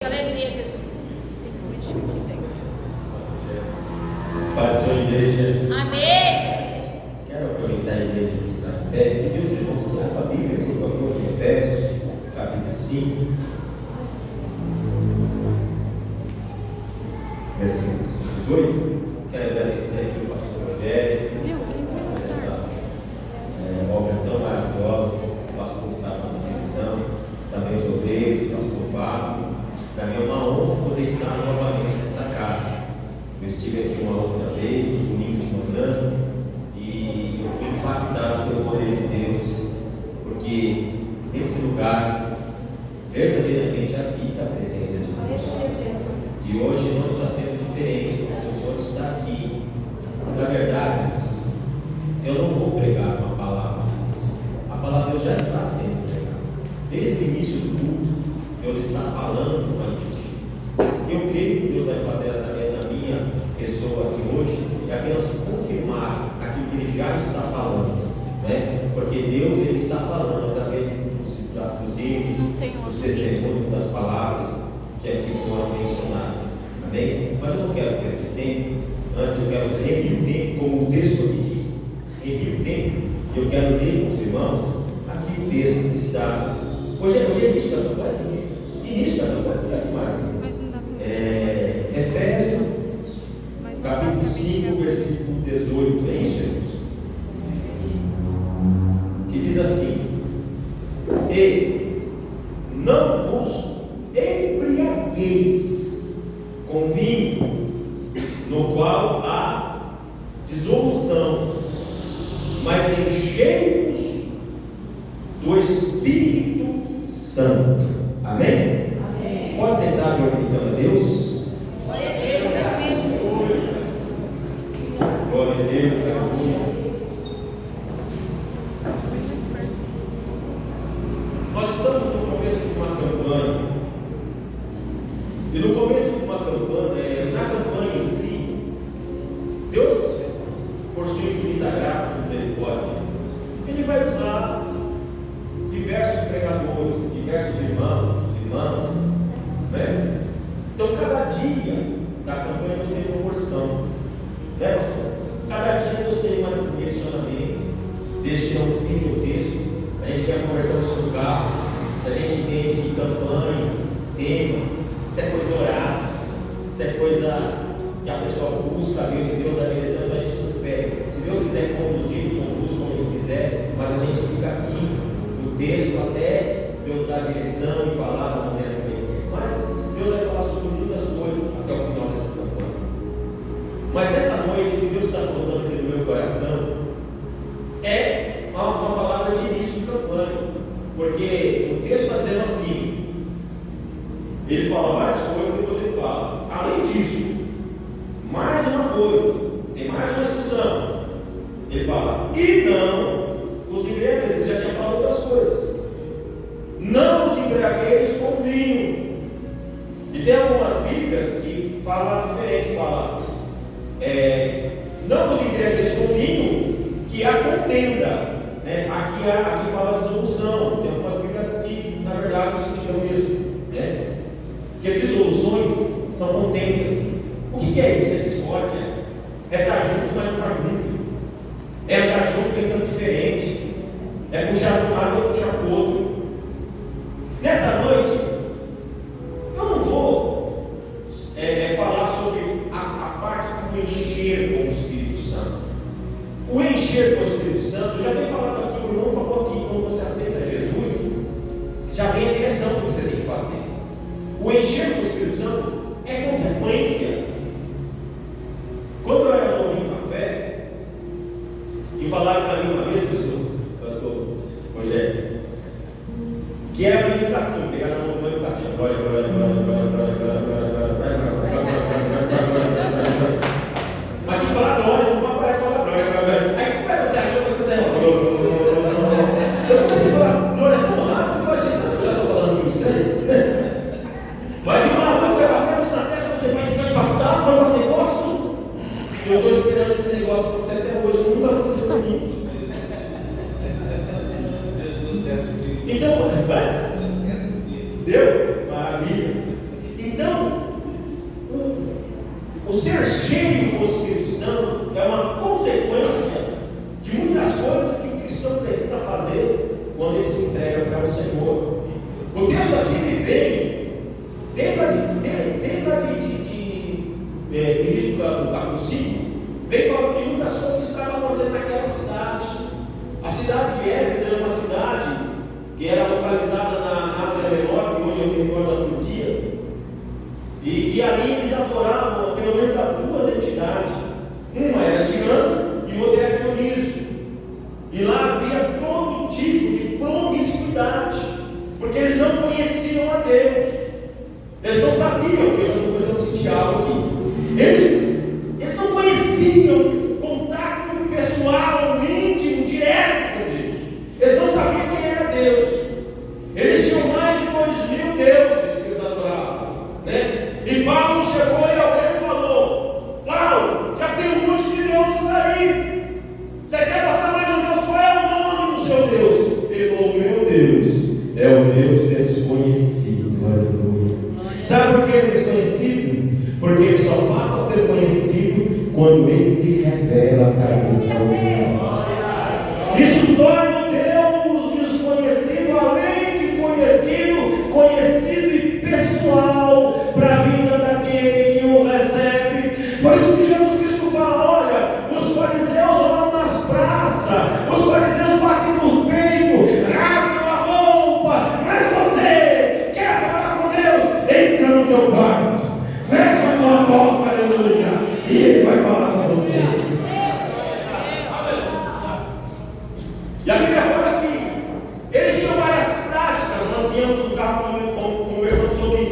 Aleluia, Jesus. Paz, Senhor, igreja. Amém. Quero aproveitar a igreja que está em pé e pedir os irmãos que estão com a Bíblia, por favor, em Efésios, capítulo 5, versículo 18. Quero agradecer aqui o pastor Rogério por essa obra tão maravilhosa. O pastor Gustavo na direção, também os obreiros, o pastor Fábio. Para mim é uma honra poder estar novamente nessa casa. Eu estive aqui uma outra vez, no domingo de manhã, e eu fui impactado pelo poder de Deus, porque nesse lugar verdadeiramente habita a presença de Deus. E hoje não está sendo diferente, porque o Senhor está aqui. Na verdade, eu não vou pregar uma palavra de Deus. A palavra de Deus já está sendo pregada. Desde o início do culto, Deus está falando com a gente. O que eu creio que Deus vai fazer através da minha pessoa aqui hoje é apenas confirmar aquilo que Ele já está falando, né? Porque Deus Ele está falando através dos hinos, dos testemunhos, das palavras que aqui foram mencionadas. Amém? Mas eu não quero perder tempo. Antes eu quero remir o tempo, como o texto aqui diz. Remir o tempo. E eu quero ler com os irmãos aqui o texto que está. Hoje é início da campanha. Início da campanha. Olha que maravilha. Efésios, capítulo 5, versículo 18. É isso, irmãos? Que diz assim: E não vos embriagueis com vinho, no qual há dissolução, mas enchei-vos do Espírito Santo. Amém? Amém. Pode sentar glorificando a Deus. Glória a Deus. Glória a Deus. Aleluia. Nós estamos no começo de uma campanha. E no começo de uma campanha, na campanha em si, Deus, por sua infinita graça e misericórdia, Ele vai usar diversos pregadores, diversos irmãos, irmãs, né? Então, cada dia da campanha Deus tem uma porção, né, pastor? Cada dia Deus tem um direcionamento. Desde que não fique o texto, a gente vai conversando sobre o carro, a gente entende que campanha, tema, isso é coisa orada, isso é coisa que a pessoa busca a Deus e Deus dá direção para a gente com fé. Se Deus quiser conduzir, conduz como Ele quiser, mas a gente fica aqui no texto até Deus dar a direção e falar da maneira como Ele quer. Mas Deus vai falar sobre muitas coisas até o final dessa campanha. Mas nessa noite, o que Deus está colocando aqui no meu coração é uma palavra de início de campanha, porque o texto está dizendo assim. Ele fala várias coisas e depois ele fala: além disso, mais uma coisa, tem mais uma instrução. Ele fala: e não os embriagueis. Ele já tinha falado outras coisas. Não os embriagueis com vinho. E tem algumas Bíblias que falam diferente. Fala: não os embriagueis com vinho, que há contenda. Né? Aqui fala dissolução. Tem algumas Bíblias que, na verdade, o sentido é o mesmo. Né? Porque dissoluções são contendas. O que é isso? É discórdia. É estar junto, mas não estar junto. É estar junto pensando diferente. É puxar para um lado e puxar para o outro. Nessa noite, eu não vou falar sobre a parte do encher com o Espírito Santo. O encher com o Espírito Santo, já vem falando aqui, o irmão falou aqui, quando você aceita Jesus, já vem a direção que você tem que fazer. O encher com o Espírito Santo é consequência. Quando eu era novinho na fé, e falaram para mim uma vez, pastor Rogério, que era uma unificação, pegar na mão de uma unificação, glória, glória, glória, glória, glória, glória, glória, glória. Mas tem que falar glória, não pode parar de falar glória, glória. Aí que vai fazer a glória, eu comecei a falar glória tão rápido que eu achei que eu já estou falando isso aí. Vai vir uma luz, vai bater na testa, você vai ficar impactado, vai bater negócio. Eu estou esperando esse negócio acontecer até hoje, nunca aconteceu comigo. Então, vai. Deu? Maravilha. O ser cheio com o Espírito Santo é uma consequência de muitas coisas que o cristão precisa fazer quando ele se entrega para o Senhor. O texto aqui ele vem, desde o início do capítulo 5, vem falando de muitas coisas que estavam acontecendo naquela cidade. A cidade de Éfeso era uma cidade que era localizada na Ásia Menor, que hoje é o território da Turquia. E ali eles adoravam pelo menos duas entidades. Uma era Diana e outra era Dionísio. E lá havia todo tipo de promiscuidade, porque eles não conheciam a Deus. Eles não sabiam, que eu já estou começando a sentir algo aqui. Eles não conheciam contato pessoal, íntimo, direto com Deus. Eles não sabiam quem era Deus. Eles tinham mais de 2.000 deuses que eles adoravam, né? E Paulo chegou e alguém falou: Paulo, já tem um monte de deuses aí. Você quer botar mais um Deus? Qual é o nome do seu Deus? Ele falou: meu Deus é o Deus desconhecido. Aleluia. Sabe por que é desconhecido? Porque ele só passa a ser conhecido quando ele se revela para mim. Isso torna o Deus desconhecido, além de conhecido, conhecido e pessoal para a vida daquele que o recebe. Por isso que Jesus Cristo fala: olha, os fariseus oram nas praças, os fariseus batem nos peitos, rasgam a roupa, mas você quer falar com Deus? Entra no teu quarto, fecha a tua porta, aleluia, e Ele vai falar com você. E a Bíblia fala que eles tinham várias práticas. Nós viemos no carro conversando sobre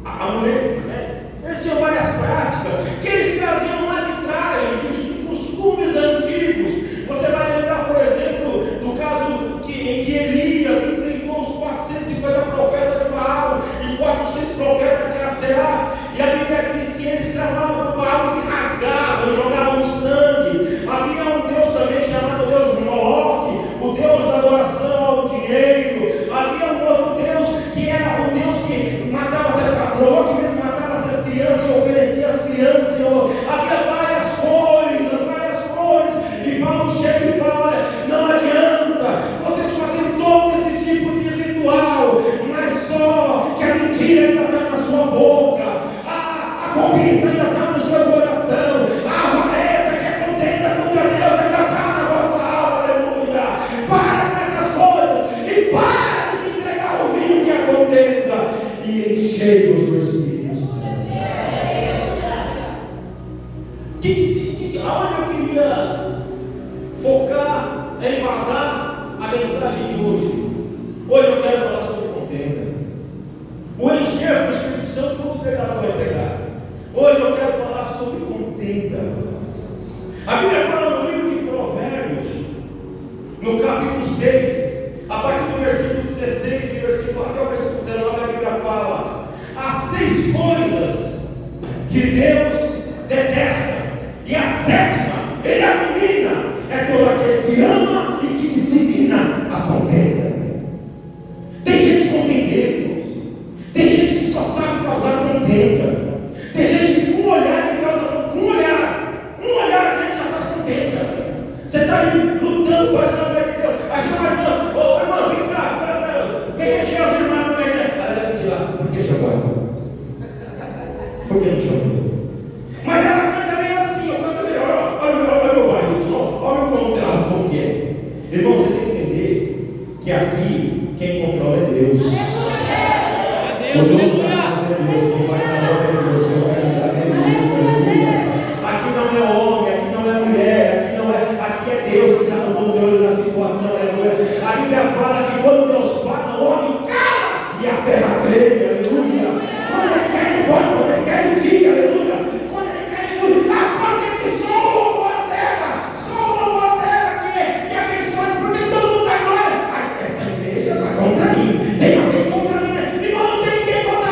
a mulher, né? Eles tinham várias práticas que eles traziam lá de trás, de costumes antigos. Você vai lembrar, por exemplo, do caso em que Elias enfrentou os 450 profetas de Baal e 400 profetas de Aserá. E a Bíblia diz que eles clamavam por Baal e se rasgavam, jogavam sangue. Havia um Deus também chamado Deus de Moloque, o Deus da adoração ao dinheiro. Havia um outro Deus que era o Deus que matava essas Moloque mesmo matava essas crianças e oferecia as crianças. Havia várias coisas. E Paulo chega e fala: olha, não adianta vocês fazerem todo esse tipo de ritual, mas só que a mentira ainda está na sua boca, a cobiça ainda está no seu coração, a avareza que é contenda contra Deus ainda está na vossa alma, aleluia. Para com essas coisas e para de se entregar ao vinho que é contenda, e enchei-vos do Espírito Santo. Aonde eu queria focar, embasar a mensagem de hoje? Hoje eu quero falar sobre contenda. O encher do Espírito Santo, todo pregador vai pregar. Hoje eu quero falar sobre contenda. A Bíblia fala no livro de Provérbios, no capítulo 6, a partir do versículo 16 e até o versículo 19, a Bíblia fala: há 6 coisas que Deus detesta, e a 7ª Ele abomina, é todo aquele que ama e que disciplina a contenda. Tem gente contendeira, irmãos. Tem gente que só sabe causar contenda. Tem gente que com um olhar ele causa um olhar dele já faz contenda. Você está ali lutando, fazendo a obra de Deus. Aí chama a irmã: ô irmã, vem cá, vem encher as irmãs no meio. Aí ela diz lá: por que chamou ela? Por que não chamou? Mas ela canta meio assim, canta meio: olha meu marido, olha meu contrato, como que é. Irmão, você tem que entender que aqui quem controla é Deus. O dono da casa é Deus, quem faz a obra é Deus, quem vai é Deus. Aqui não é homem, aqui não é mulher, aqui é Deus que está no controle da situação. A Bíblia fala que quando Deus fala, o homem cala e a terra treme, aleluia. Quando ele quer ir embora, quando ele quer ir dia, aleluia. Quando ele quer ir embora, a porta que só louvou a terra, que abençoa, porque todo mundo agora, essa igreja está contra mim, tem alguém contra mim, irmão, não tem ninguém contra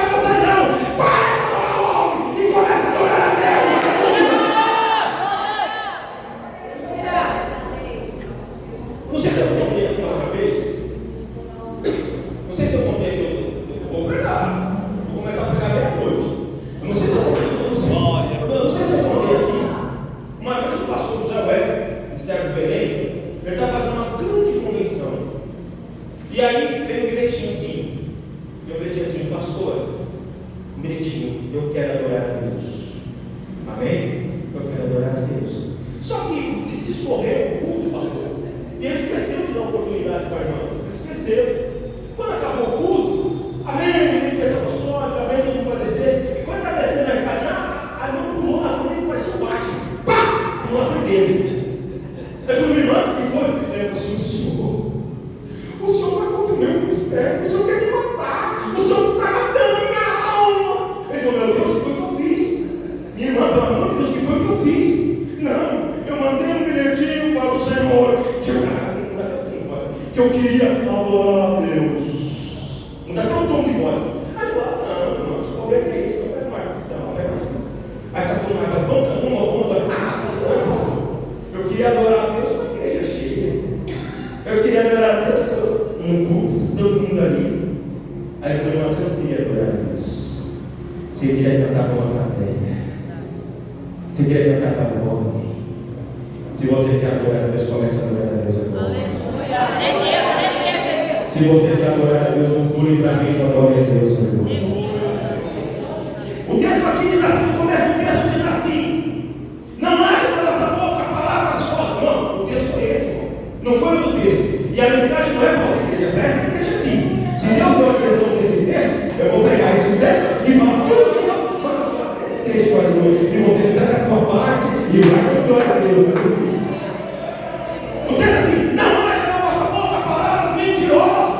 um minutinho, eu quero adorar a Deus. Amém? Eu quero adorar a Deus. Só que discorreu o culto, pastor. E ele esqueceu de dar oportunidade para a irmã. Ele esqueceu. Quando acabou o culto, amém, ele pensa apostólica, amém, todo mundo vai descer. E quando está descendo na escadinha, a irmã pulou na frente e parecia um bate. Pá! Pulou na frente dele. Ele falou, minha irmã, o que foi? Ele falou assim, o senhor vai contra o meu ministério, o senhor quer me matar, o senhor está matando a minha alma. Ele falou, meu Deus, o que foi que eu fiz? Minha irmã, pelo amor de Deus, o que foi que eu fiz? Não, eu mandei um bilhetinho para o Senhor, que eu queria adorar a Deus. Não dá até um tom de voz. Aí falou, não, o problema é isso, eu quero mais cristão. Aí está todo mundo, vamos, eu queria adorar a Deus com a igreja cheia. Eu queria adorar a Deus no culto, todo mundo ali. Aí ele falou, mas eu não queria adorar a Deus. Você queria cantar para uma plateia. Você queria cantar para o homem. Se você quer adorar a Deus, comece a adorar a Deus agora. Se você quer adorar a Deus, no livramento, adore a Deus, meu irmão. O texto aqui diz assim, no começo do texto diz assim: não haja na nossa boca palavras fortes. Não, o texto foi esse, irmão. Não foi o do texto. E a mensagem não é para a igreja, para essa igreja aqui. Se Deus deu a direção desse texto, eu vou pegar esse texto e falar tudo que Deus manda falar desse texto para Deus. E você pega a tua parte e vai dar glória a Deus, meu irmão. O texto é assim: não haja na nossa boca palavras mentirosas.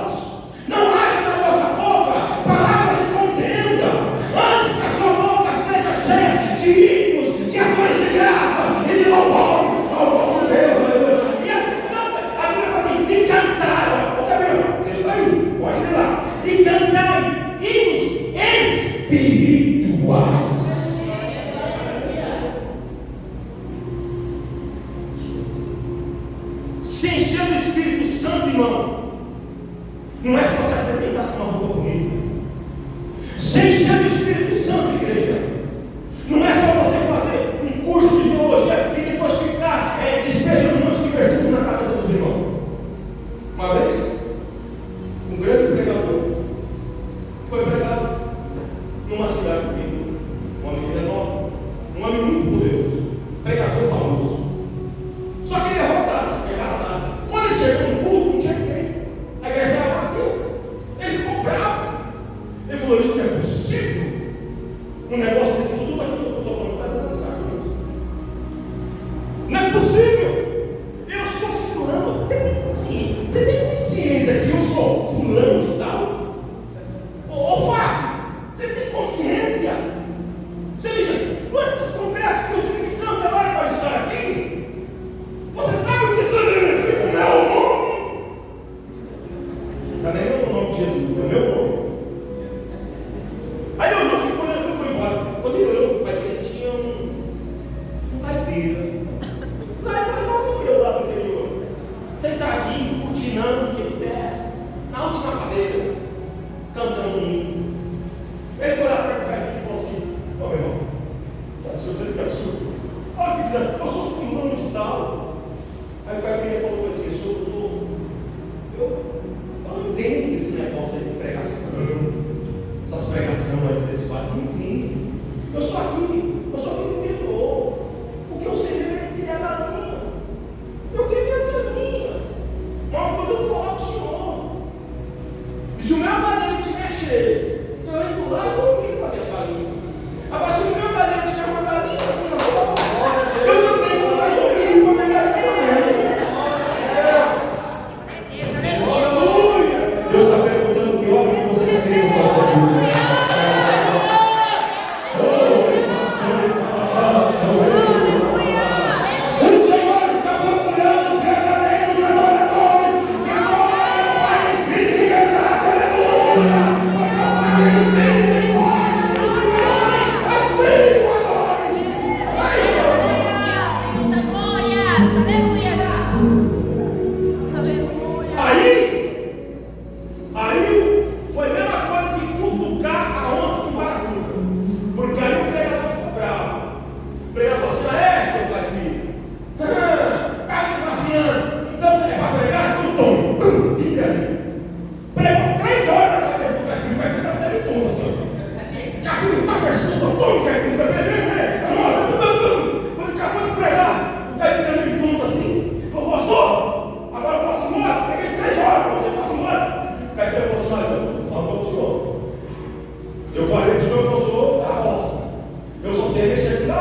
Não haja na vossa boca palavras de contenda, antes que a sua boca seja cheia de hinos, de ações de graça e de louvores ao vosso Deus. E a Bíblia fala assim: e cantai, outra Bíblia fala, o texto está aí, pode ler lá, e cantai hinos espirituais. Se encher do Espírito Santo, irmão, não é só se apresentar com uma roupa bonita. Se encher do Espírito Santo, igreja, não é só você fazer um curso de teologia e depois ficar despejando um monte de versículos na cabeça dos irmãos. Uma vez, um grande pregador foi pregado numa cidade pequena, um homem de renome, um homem muito poderoso, pregador famoso. Só que ele errou a data. Quando ele chegou no culto, não tinha ninguém. A igreja estava vazia. Ele ficou bravo. Ele falou, isso não é possível. Um negócio desse, isso tudo aquilo que eu estou falando, está dando pensar com isso. Não é possível. Eu sou fulano. Você tem consciência que eu sou fulano de tal? Ô Fábio, você tem consciência? Você me chama, quantos congressos que eu tive que cancelar para estar aqui? Você sabe o que significa o meu nome? Não é nem o nome de Jesus, é o meu nome. Aí eu não fico olhando, eu fui embora.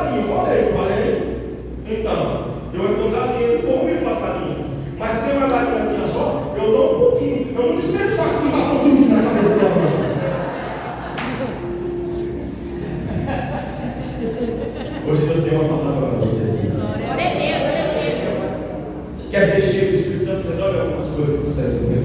galinha. Falei. Então, eu entro galinha, eu comigo com as galinhas. Mas se tem uma galinhazinha só, eu dou um pouquinho. Eu não despejo o saco de ração tudo na cabeça dela. Hoje Deus tem uma palavra para você. Glória a Deus. Quer ser cheio do Espírito Santo? Resolve algumas coisas que você resolver.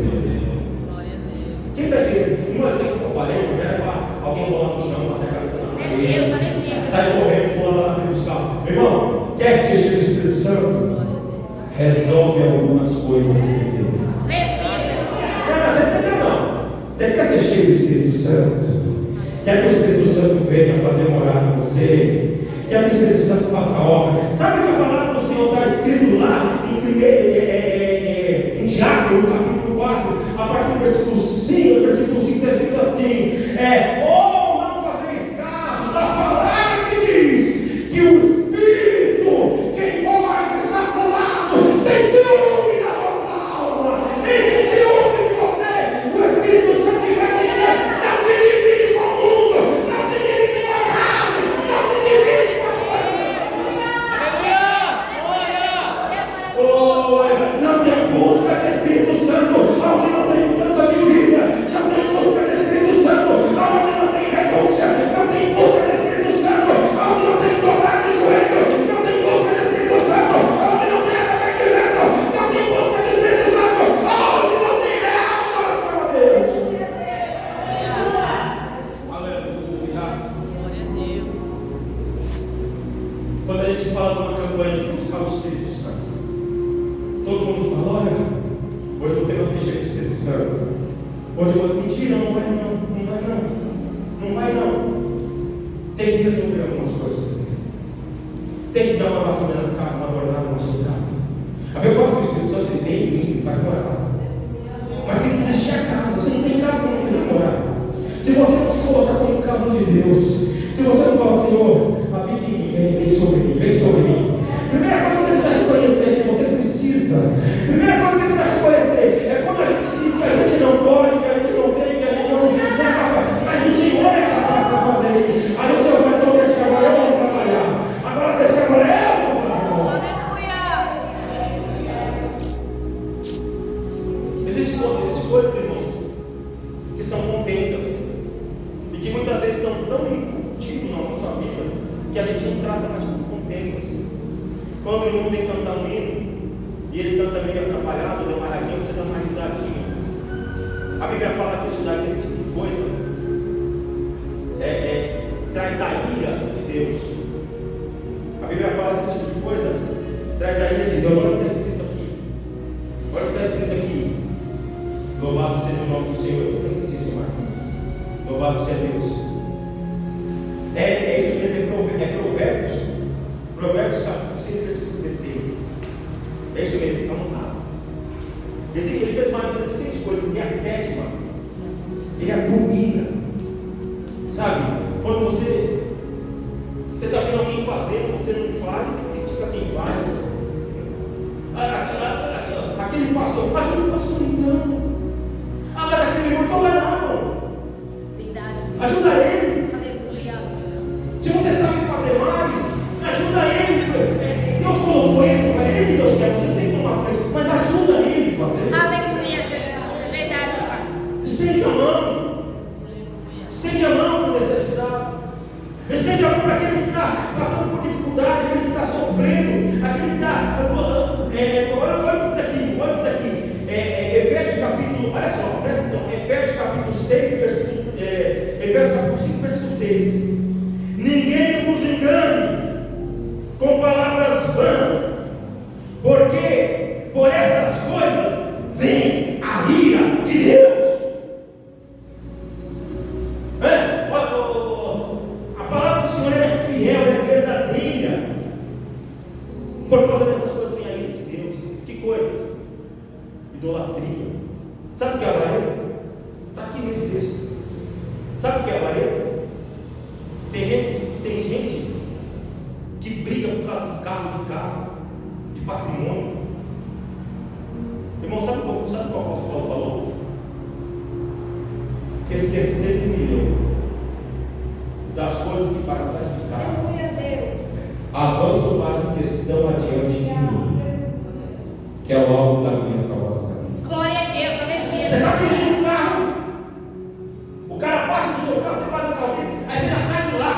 Quem está aqui? Um exemplo que eu falei, eu quero para alguém rolar no chão, bater a cabeça na parede, sai correndo, pula lá na frente dos carros. Meu irmão, quer ser cheio do Espírito Santo? Resolve algumas coisas que Deus. Não, você não entendeu não. Você quer ser cheio do Espírito Santo? Quer que o Espírito Santo venha fazer morada em você? Quer que o Espírito Santo faça obra? Sabe que a palavra do Senhor está escrito lá em Tiago, no capítulo 4, a partir do versículo 5, está escrito assim: ou não fazeis caso da palavra que diz que o Espírito que em vós está selado tem ciúme da vossa alma, e tem ciúme de você. O Espírito Santo que vai dizer: não te divide com o mundo, não te divide com a carne, não te divide com as coisas. Não tem busca de Espírito Santo onde não tem mudança de vida, não tem busca de Espírito Santo onde não tem renúncia, não tem busca de Espírito Santo onde não tem dobrar de joelho, não tem busca de Espírito Santo onde não tem arrependimento, não tem busca de Espírito Santo onde não tem real adoração a Deus. Quando a gente fala de uma campanha de buscar o Espírito Santo, todo mundo fala: olha, hoje você vai ser cheio do Espírito Santo. Hoje eu vou, mentira, não vai não. Tem que resolver algumas coisas. Tem que dar uma varrida na casa, uma tornada, uma ajeitada. A Bíblia fala que o Espírito Santo ele vem em mim e faz morar. Mas tem que existir a casa. Se não tem casa, não tem como morar. Se você não se colocar como casa de Deus, se você não falar: Senhor, habita em mim, vem sobre mim. Primeira coisa que você precisa reconhecer que você precisa. Primeira coisa que você precisa reconhecer é quando a gente diz que a gente não pode, que a gente não tem, que a gente não é capaz. Mas o Senhor é capaz para fazer isso. Aí o Senhor vai: então deixa que agora eu vou trabalhar. Agora deixa que agora eu vou fazer. Existem coisas, irmãos, que são contentas e que muitas vezes estão tão incutidas na nossa vida que a gente não trata mais como contentas. Quando o irmão vem cantar um hino e ele canta meio atrapalhado, deu uma radinha, você dá uma risadinha. A Bíblia fala que isso daqui, esse tipo de coisa, traz a ira de Deus. A Bíblia fala que esse tipo de coisa traz a ira de Deus. Olha o que está escrito aqui. Louvado seja o nome do Senhor. Eu tenho que insistir mais. Louvado seja Deus. É isso mesmo, Provérbios capítulo 6, versículo 16. É isso mesmo, está montado. Ele fez uma lista de 6 coisas, e a 7ª, ele abomina. Sabe? Quando você está vendo alguém fazendo, você não faz, e critica quem faz. Aquele pastor, ajuda o pastor então. Mas aquele irmão está lá, não. Ajuda ele. Se você sabe fazer mais, ajuda ele. Deus colocou ele, não é ele que Deus quer, você tem que tomar frente, mas ajuda ele a fazer. Aleluia, Jesus. É verdade, Pai. Estende a mão. Estende a mão para o necessitado. Estende a mão para aquele que está passando por dificuldade, aquele que está sofrendo, aquele que está. Olha isso aqui. Efésios capítulo, olha só, presta atenção. Efésios capítulo 6, Efésios capítulo 5, versículo 6. Ninguém vos engane com palavras vãs, porque por essas coisas vem a ira de Deus. A palavra do Senhor é fiel, é verdadeira. Por causa dessas coisas vem a ira de Deus. Que coisas? Idolatria. Sabe o que é avareza? Está aqui nesse texto. Sabe o que é avareza? Tem gente que briga por causa de carro, de casa, de patrimônio. Irmão, sabe o que o apóstolo Paulo falou? Esquecer do milhão das coisas que para trás ficaram. Avanço para os que estão adiante de mim, que é o alvo da minha salvação. Glória a Deus, aleluia. Você está dirigindo o carro, o cara bate no seu carro, você vai no carro dele, aí você já sai de lá.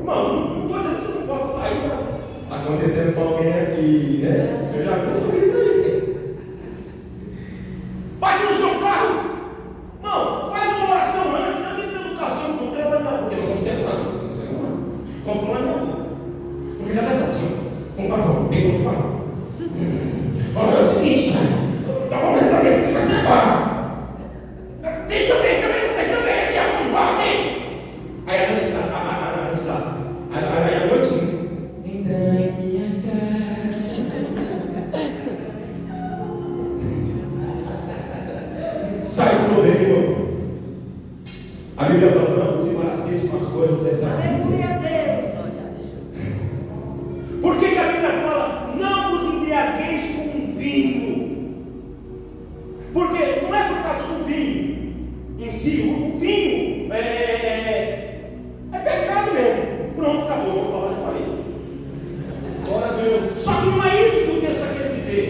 Mano, não estou dizendo que você não possa sair, não. Acontecendo com alguém aqui, né? Eu já vi sobre isso aí. Bate no seu carro. Não, faz uma oração antes de você no carro. Você não problema não, porque nós somos seres humanos. Com problema não. Porque já está assim, com pavão, bem com pavão. Olha, é o seguinte, então vamos resolver isso aqui, vai ser bom. Tem também, aqui é um alguém. Aí a noite lá, aí a noite, entra em minha casa. Sai o problema. A Bíblia fala, não vos embaraceis com as coisas dessa vida. Aleluia a Deus. Por que a Bíblia fala, não vos embriagueis com vinho? Porque não é por causa do vinho em si, o vinho é pecado mesmo. Pronto, acabou, vou falar, já falei. Glória a Deus. Só que não é isso que o texto está querendo dizer.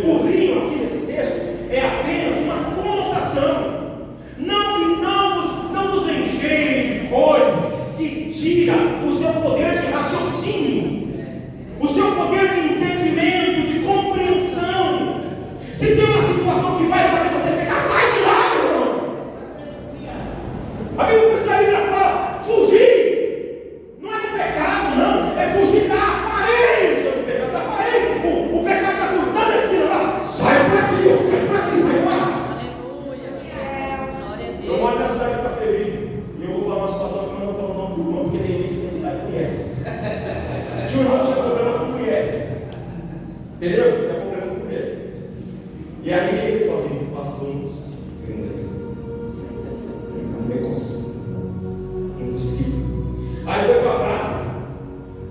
O vinho aqui nesse texto é apenas uma conotação. Não vos enchei de coisa que tira o seu poder de raciocínio, o seu poder de entendimento, de compreensão. Se tem uma situação que vai fazer você pecar, sai de lá, meu irmão. A Bíblia fala, fugir não é do pecado, não, é fugir da aparência do pecado, da aparência. O pecado está por todas as esquinas lá, sai por aqui, sai por aqui, sai por lá. Aleluia. Glória a Deus. Eu moro na cidade de Itapevi e eu vou falar uma situação que eu não vou falar o nome do irmão, porque tem gente que tem que idade que conhece. Tinha um irmão que tinha problema com mulher, entendeu? Tinha problema com mulher. E aí ele falou assim, pastor, não consigo. Aí foi para a praça,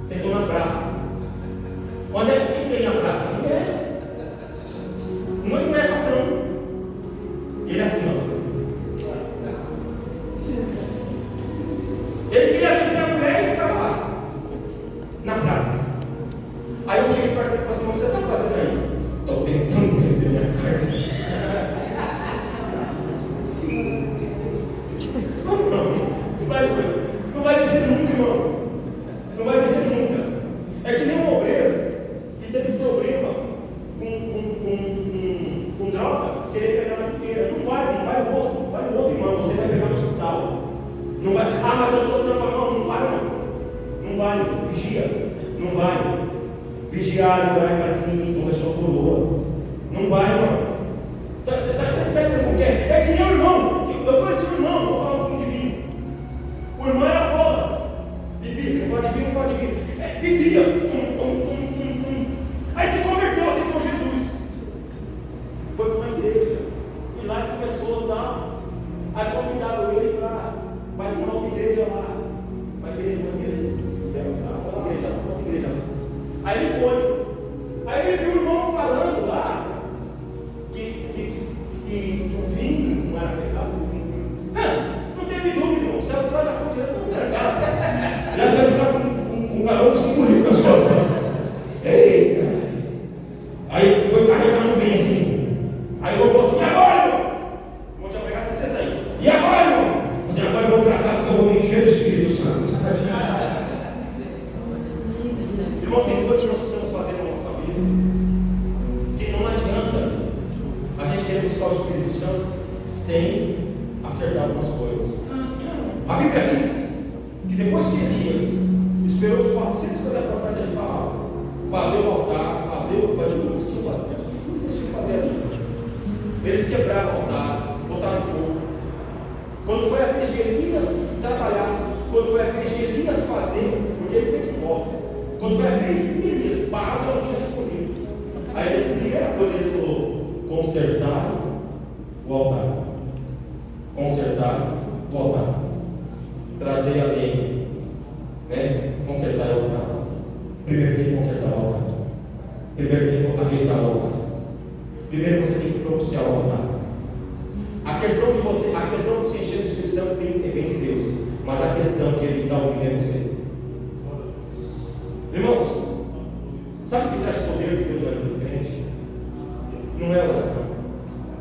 sentou na praça. Onde é que tem na praça? Mulher. Uma mulher passando. E ele assim, ó. Ele queria vencer a mulher e ficava lá, na praça. Aí eu cheguei para ele e falei assim, o que você está fazendo aí? Estou tentando vencer minha carne. Não vai vencer nunca, irmão. Não vai vencer nunca. É que nem um obreiro que teve problema com droga, querer pegar na biqueira. Não vai no outro, irmão. Você vai pegar no hospital. Não vai, mas eu sou transformado. Não vai, não. Não vai, vigia. Não vai. Vigiar, não vai para que ninguém tome a sua coroa. Não vai, irmão. Você está entendendo o que é? É que nem o irmão. Eu conheci o irmão, vou falar um pouquinho de vinho. O irmão era bola. Bebia, você fala de vinho, não fala de vinho. Bebia. Aí se converteu, aceitou Jesus. Foi para uma igreja. E lá ele começou a dar. Aí convidaram ele para ir numa outra igreja lá. Uma igreja. Aí ele foi. Aí ele viu o irmão falando lá que o vinho não era pecado. Não teve dúvida, irmão. O céu já foi direto no mercado. Já saiu lá com um galão de 5 litros na situação. Eita! Aí foi carregando o vinho assim. Aí eu falei assim: e agora, irmão? Vou te obrigar a você sair. E agora, irmão? Assim, agora eu vou para casa que eu vou me encher do Espírito Santo. Irmão, tem coisas que nós precisamos fazer na nossa vida que não adianta a gente querer buscar o Espírito Santo sem acertar algumas coisas. A Bíblia diz que depois que Elias esperou os 450 profetas de Baal fazer o altar, fazer o que eles tinham fazer ali, eles quebraram o altar, botaram fogo. Quando foi a vez de Elias trabalhar, quando foi a vez de Elias fazer, porque ele fez um golpe. Quando foi a vez de Elias, Baal já não tinha respondido. Aí a primeira coisa ele falou: consertar o altar. Consertar o altar. Trazer a lei. Né? Consertar o altar. Primeiro tem que consertar o altar. Primeiro tem que ajeitar o altar. Primeiro você tem que propiciar o altar. A questão de se encher do Espírito Santo vem de Deus. Mas a questão de evitar o vinho é você. poder de Deus na vida do crente não é oração.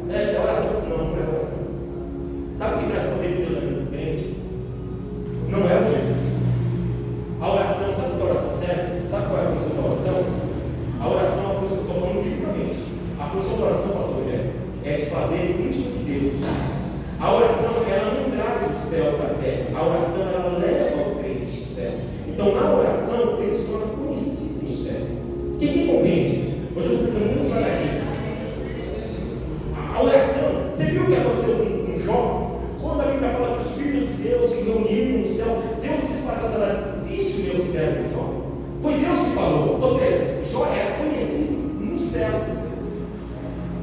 É oração, não é oração. Sabe o que traz poder de Deus na vida do crente? Não é o jeito. A oração, sabe o que a oração serve? Sabe qual é a função da oração? A oração, a função que eu estou falando biblicamente. A função da oração, pastor Rogério, é de fazer o íntimo de Deus. A oração, ela não traz o céu para a terra. A oração, ela leva o crente ao céu. Então, na oração, ele se torna conhecido no céu. Quem compreende? Hoje eu estou ficando muito claro assim. A oração, você viu o que aconteceu com Jó? Quando a Bíblia fala que os filhos de Deus se reuniram no céu, Deus disse para Satanás: viste o meu servo Jó? Foi Deus que falou. Ou seja, Jó era conhecido no céu.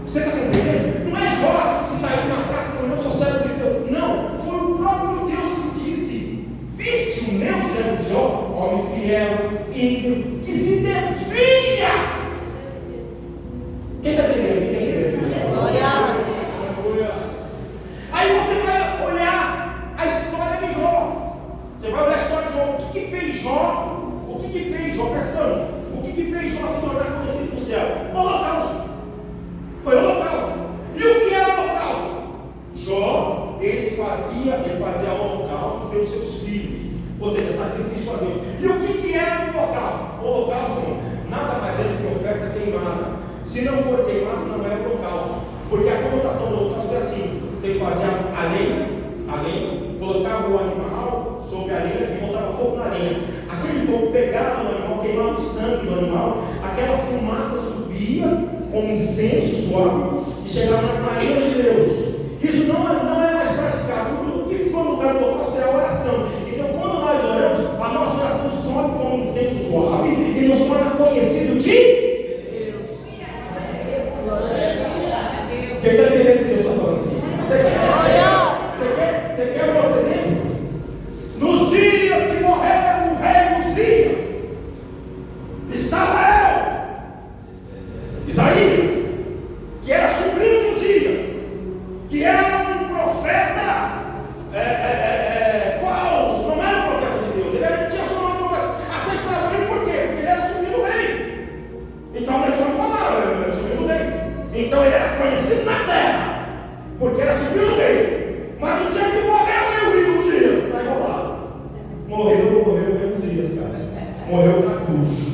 Você está compreendendo? Não é Jó que saiu na praça e falou: eu sou servo de Deus. Não, foi o próprio Deus que disse: viste o meu servo Jó, homem fiel, íntegro, que se desvia. Quem está entendendo? Quem está entendendo? Glória. Aí você vai olhar a história de Jó. Você vai olhar a história de Jó. O que fez Jó? O que fez Jó? Prestando. O que fez Jó se tornar conhecido no céu? O holocausto. Foi o holocausto. E o que era o holocausto? Jó, ele fazia holocausto pelos seus filhos. Ou seja, sacrifício a Deus. E o que era o holocausto? O holocausto nada mais é do que oferta queimada. Se não for queimado, não é holocausto. Porque a conotação do holocausto é assim: você fazia a lenha, colocava o animal sobre a lenha e botava fogo na lenha. Aquele fogo pegava no animal, queimava o sangue do animal, aquela fumaça subia como incenso suave e chegava nas narinas de Deus. Isso não é mais praticado. O que ficou no lugar do holocausto é a oração. Então, quando nós oramos, a nossa oração sobe como incenso suave e nos torna conhecido de quem está entendendo o que Deus está falando aqui? Você quer um outro exemplo? Nos dias que morreram o rei Uzias, estava Isaías, que era sobrinho de Uzias, que era um profeta falso, não era um profeta de Deus, ele tinha só um profeta. Aceitaram ele por quê? Porque ele era sobrinho do rei. Então deixou eu falar, ele era sobrinho do rei. Então ele era conhecido na terra, porque era sobrinho do rei. Mas o dia que morreu o rei Uzias, está enrolado. Morreu o rei Uzias, cara. Morreu o cartucho,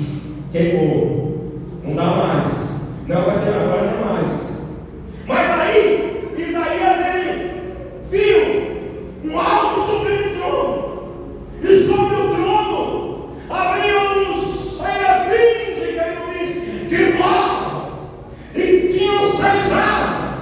queimou, não dá mais. Não vai ser agora, não é mais. Mas aí, Isaías, ele viu um alto sublime trono, e sobre o trono haviam uns serafins e querubins que voavam, e tinham 6 asas,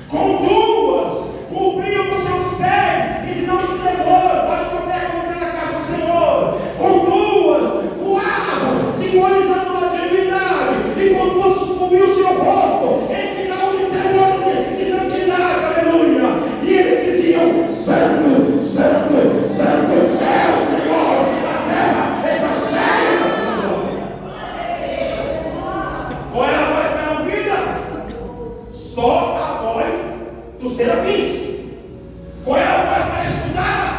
com 2 cobriam os seus pés, e sinal de temor, pode ficar perto da casa do Senhor. Com 2 voavam, simbolizando a divindade, e com 2 cobriam o seu rosto, em sinal de temor, de santidade, aleluia. E eles diziam: santo, santo, santo é o Senhor, a terra está cheia da sua glória. Qual era a voz que era ouvida? Só a voz dos serafins. Qual era a voz que era escutada?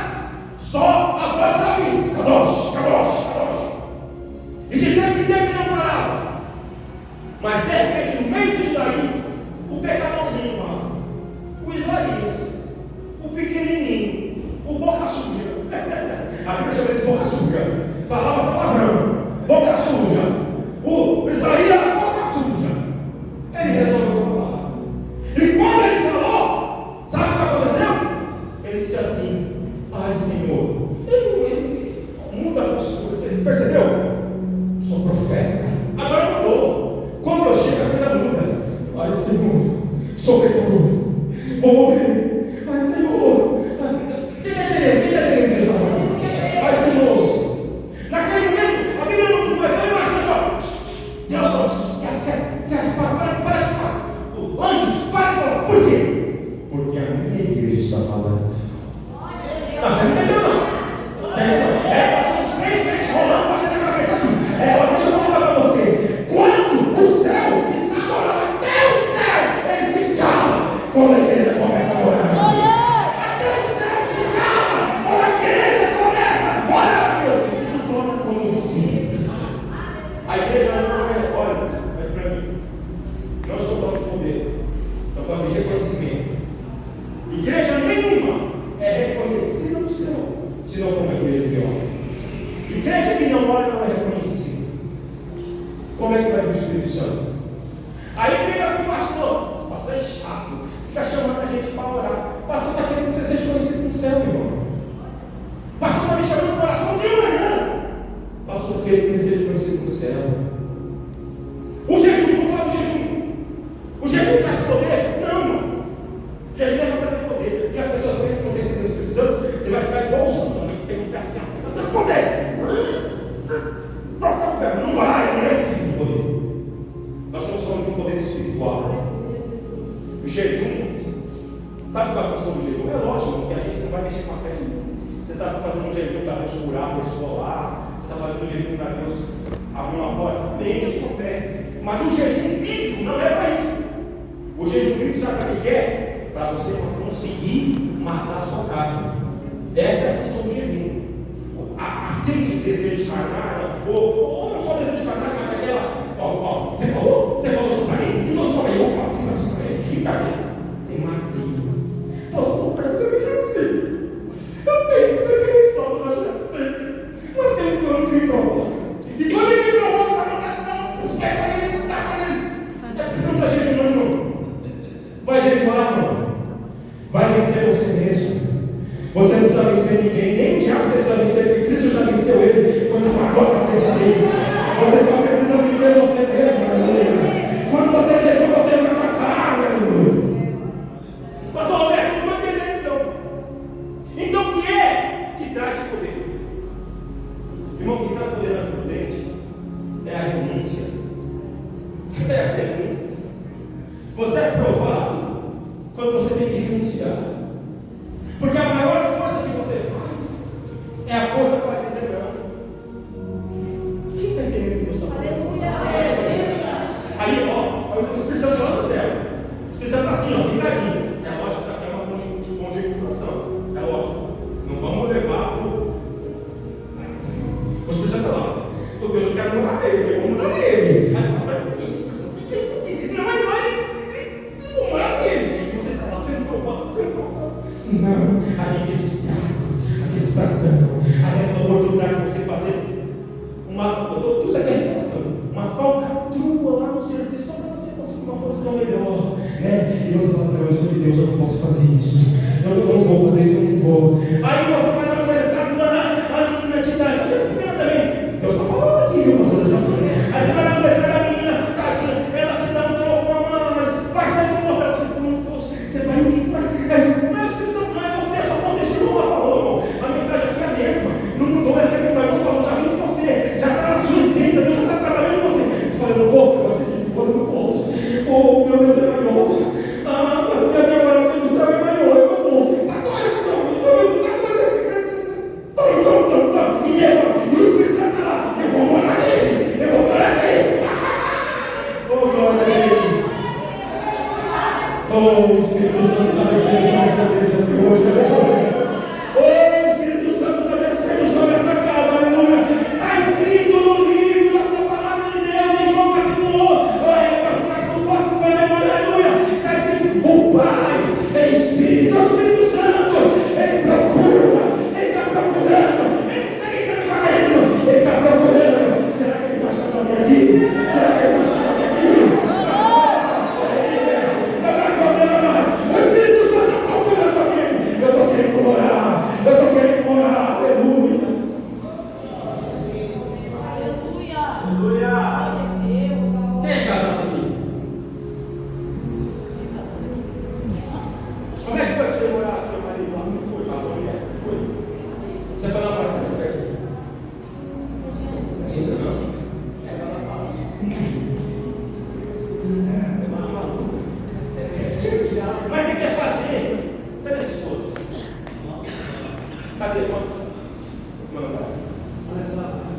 Só a voz dos serafins. Kadosh, Kadosh, Kadosh. E de tempo em tempo não parava. Mas de repente, no meio disso daí, o pecadorzinho lá, o Isaías, o pequenininho, o boca suja, a Bíblia chama de boca suja, falava palavrão, boca suja, o Isaías, boca suja, ele resolveu falar. E quando ele falou, sabe o que aconteceu? Ele disse assim: ai Senhor, ele muda a postura. Você percebeu? Sou profeta, agora mudou. Quando eu chego, a coisa muda. Ai Senhor, sou pecador, vou morrer. Ai Senhor, quem está entendendo? Quem está entendendo isso? Ai Senhor, naquele momento, a Bíblia não diz mais, eu imagino só, Deus, para de falar. Anjos, para de falar. Por quê? Porque a minha igreja está falando. Não, você não entendeu não. Você não entendeu? Tem uns 3 crentes rolando para dentro da ora não é reconhecido, como é que vai vir o Espírito Santo? Aí vem aqui o pastor é chato, fica chamando a gente para orar. O pastor está querendo que você seja conhecido no céu, irmão. O pastor está me chamando para oração de manhã. O pastor está querendo que você seja conhecido no céu. O jejum, vamos falar do jejum. O jejum traz poder? Não, irmão. O jejum não vai trazer poder, porque as pessoas pensam que você recebeu o Espírito Santo, você vai ficar igual o Sansão, vai ter um ferro assim, ó, não poder. Não vai, não é esse tipo de poder. Nós estamos falando de um poder espiritual. O jejum, sabe qual é a função do jejum? É lógico, porque a gente não vai mexer com a fé de Deus. Você está fazendo um jejum para Deus curar a pessoa lá, você está fazendo um jejum para Deus abrir uma porta, bem a sua fé. Mas o jejum bíblico não é para isso. O jejum bíblico sabe para que é? Para você conseguir matar a sua carne. Essa é a função do jejum. Aceite os desejos carnais, ou não só desejos carnais, mas aquela. Você falou para mim? Então só aí eu faço mais para ele. E tá bem. Sem mais sim. Posso comprar você me assim. Eu tenho que ser crente, posso ajudar. Mas tem que não me prova. E quando ele me prova, o fé vai ele, tá para ele. É porque você não está jejuando, não. Vai jejuar, irmão. Vai vencer você mesmo. Você não precisa vencer ninguém, nem o diabo você precisa vencer, porque Cristo já venceu ele quando esmagou a cabeça dele. Você só precisa vencer você mesmo, aleluia. Quando você jejua, você mata a carne, aleluia. Pastor Alberto, não estou entendendo então. Então o que é que traz poder? Irmão, o que traz poder na vida do crente é a renúncia. É a renúncia. Você é provado quando você tem que renunciar. Porque a maior força que você faz é a força para dizer não. Quem está entendendo o que Deus está falando? Aí, ó, o Espírito Santo falando do céu. O Espírito Santo está assim, ó, sentadinho. É lógico que isso aqui é uma fonte de bom de coração. É lógico. Não vamos levar para o Espírito Santo está lá. O Deus, eu quero morar nele, eu vou morar nele. Aí fala, mas o que o Espírito Santo fica aí? Não, ele vai morar nele. E você está lá sendo provado. Não, aquele estradão, a oportunidade de você fazer uma falcatrua lá no serviço, só para você conseguir uma posição melhor, né? E você fala, não, eu sou de Deus, eu não posso fazer isso, eu não vou fazer isso, eu não vou. Aí você vai lá no mercado, a menina te dá, mas você entende também, Deus está falando aqui, viu, pastor? Aí você vai lá no mercado, a menina, tadinha, ela te dá um troco a mais, vai sair com você, você vai ir, mas o Espírito Santo não é você, só pode ser não falou, irmão. A mensagem aqui é a mesma, não mudou, a mensagem não falou, já vem de você, já está na sua essência, Deus já está trabalhando em você. Você fala, eu não posso, eu não posso. Oh, meu Deus, é maior. Ah, mas a minha memória aqui no céu é maior, eu não vou. Está doendo, tá. E o Espírito Santo está lá, eu vou morar nele. Oh, glória a Deus. Oh, o Espírito Santo está descendo sobre essa igreja de hoje, aleluia. Oh, o Espírito Santo está descendo sobre essa casa, aleluia. Está escrito no livro da palavra de Deus, em João capítulo 4, aleluia. Está escrito, o Pai é Espírito, é o Espírito Santo. Ele procura, ele está procurando, ele não sei quem está fazendo, ele está procurando. Será que ele está chamando aqui? Será que ele está chamando aqui? O Espírito Santo está procurando também. Eu estou querendo morar, aleluia. Quem é casado aqui? Como é que foi que você morar com o marido lá? Não foi, lá, foi. Você foi lá para mim, assim? Assim não? Mas você quer fazer? Cadê essa esposa? Cadê? Manda.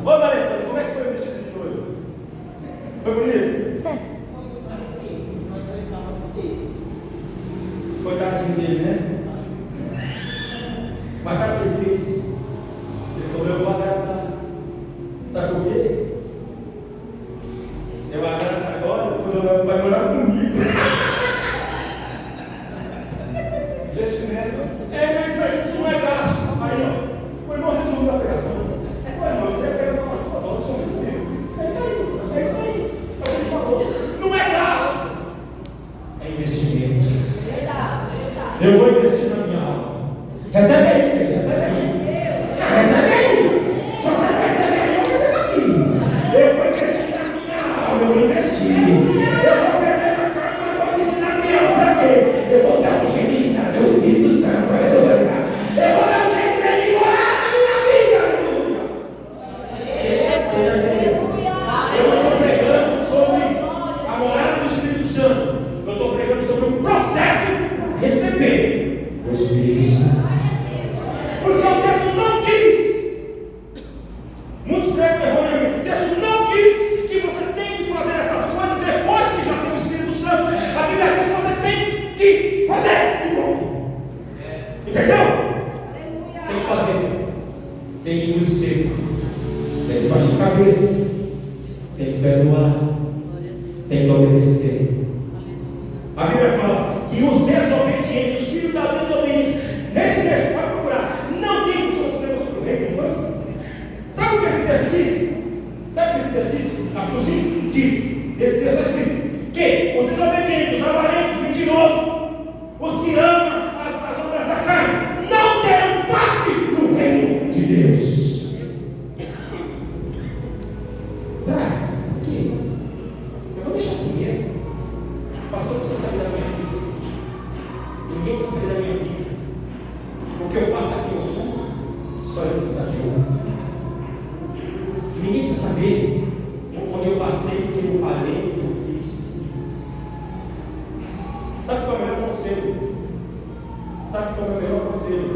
Ô, Alessandro, como é que foi o vestido de noivo? Foi bonito? Coitadinho dele, né? Mas sabe o que ele fez? Ele falou, eu vou agradar. Sabe por quê? Eu agrado agora, depois eu vai morar comigo. É isso aí, isso não é gasto. Aí, ó, o irmão resumiu a pregação. Ué, irmão, eu quero uma esposa. si. Eu vou perder a carne, mas vou me ensinar minha alma. Para quê? Eu vou dar um jeito de trazer o Espírito Santo. Aleluia. Eu vou dar um jeito de morar na minha vida. Aleluia. Eu não estou pregando sobre a morada do Espírito Santo. Eu estou pregando sobre o processo de receber o Espírito Santo. Porque o texto não diz, muitos pregam erroneamente, o texto não diz que você tem que fazer essas coisas depois que já tem o Espírito Santo. A Bíblia diz que você tem que fazer e pronto. Entendeu? Tem que fazer, tem que engolir seco, tem que baixar a cabeça, tem que perdoar, tem que obedecer. A Bíblia fala que os desobedientes, os filhos da desobediência, nesse texto, pode procurar, não tem o seu problema sobre o reino, não foi? Sabe o que esse texto diz? Sabe o que esse texto diz? Capítulo diz, esse texto é escrito, que os desobedientes, os avarentos, os mentirosos, os que amam as obras da carne, não terão parte no reino de Deus. Tá, aqui. Eu vou deixar assim mesmo. O pastor não precisa saber da minha vida. Ninguém precisa saber da minha vida. O que eu faço aqui no fundo, só eu que está junto. Ninguém precisa saber onde eu passei, o que eu falei, o que eu fiz. Sabe qual é o melhor conselho? Sabe qual é o melhor conselho?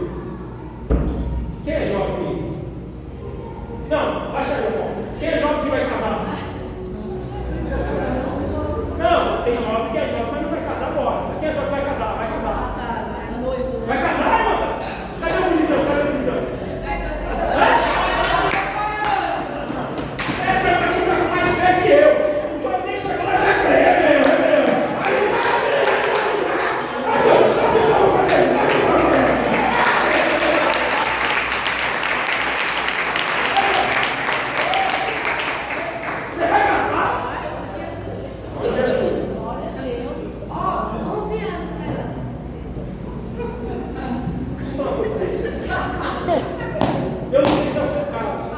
Quem é jovem aqui? Não, baixa aí, irmão. Quem é jovem que vai casar? Não, tem jovem que é jovem, mas não vai casar agora. Quem é jovem que vai casar? Vai casar. Vai casar, irmão? Cadê o bonitão? Cadê o bonitão? Essa aqui está com mais fé que eu. O jovem nem chegou lá, já crê, é meu. Aí vai, eu não sabia como fazer isso. Você vai casar? Olha Jesus. Eu não sei se é o seu caso.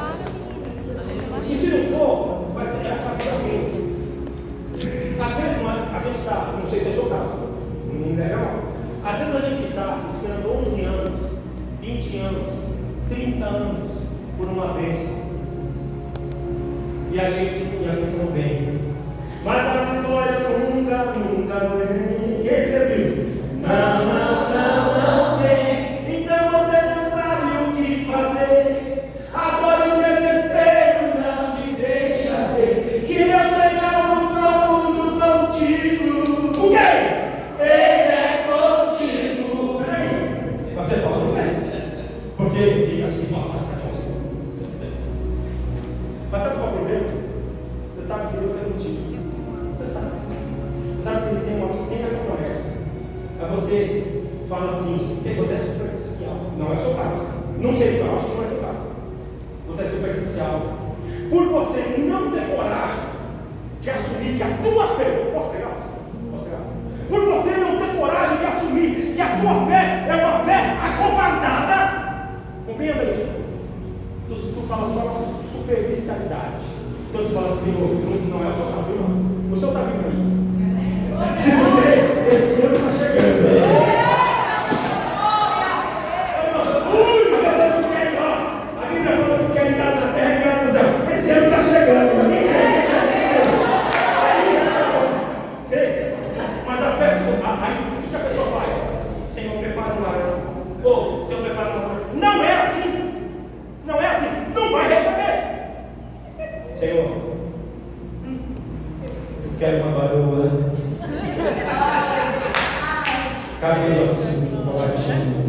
E se não for, vai ser a casa de alguém. Às vezes a gente está, não sei se é o seu caso, não é legal. Às vezes a gente está esperando 11 anos, 20 anos, 30 anos por uma bênção. E a bênção não vem. Mas a vitória nunca vem. Quem acredita? Não vem. Então você não sabe o que fazer. Agora o desespero não te deixa ver que Deus pegou no profundo contigo. O quê? Ele é contigo. Peraí. Você fala, não é? Porque eu digo assim, nossa, mas sabe qual é o problema? Você sabe que Deus é contigo. Você sabe que Ele tem essa promessa. Aí você fala assim, se você é superficial. Não é o seu caso. Não sei, eu acho que não é o seu caso. Você é superficial. Por você não ter coragem de assumir que a tua fé, posso pegar? Por você não ter coragem de assumir que a tua fé é uma fé acovardada. Compreenda isso. Tu fala só na superficialidade. Então você fala assim, não é o seu caso, não. O senhor está vindo aí. Se não tem, esse ano está chegando. A Bíblia fala que quer lidar na terra e lidar no céu. Esse ano está chegando. Mas a festa, aí o que a pessoa faz? Senhor, prepara o varão. Senhor, prepara o varão. Não é assim. Não é assim. Não vai receber. Senhor, eu quero uma varoa. Cabelo assim, bolatinho.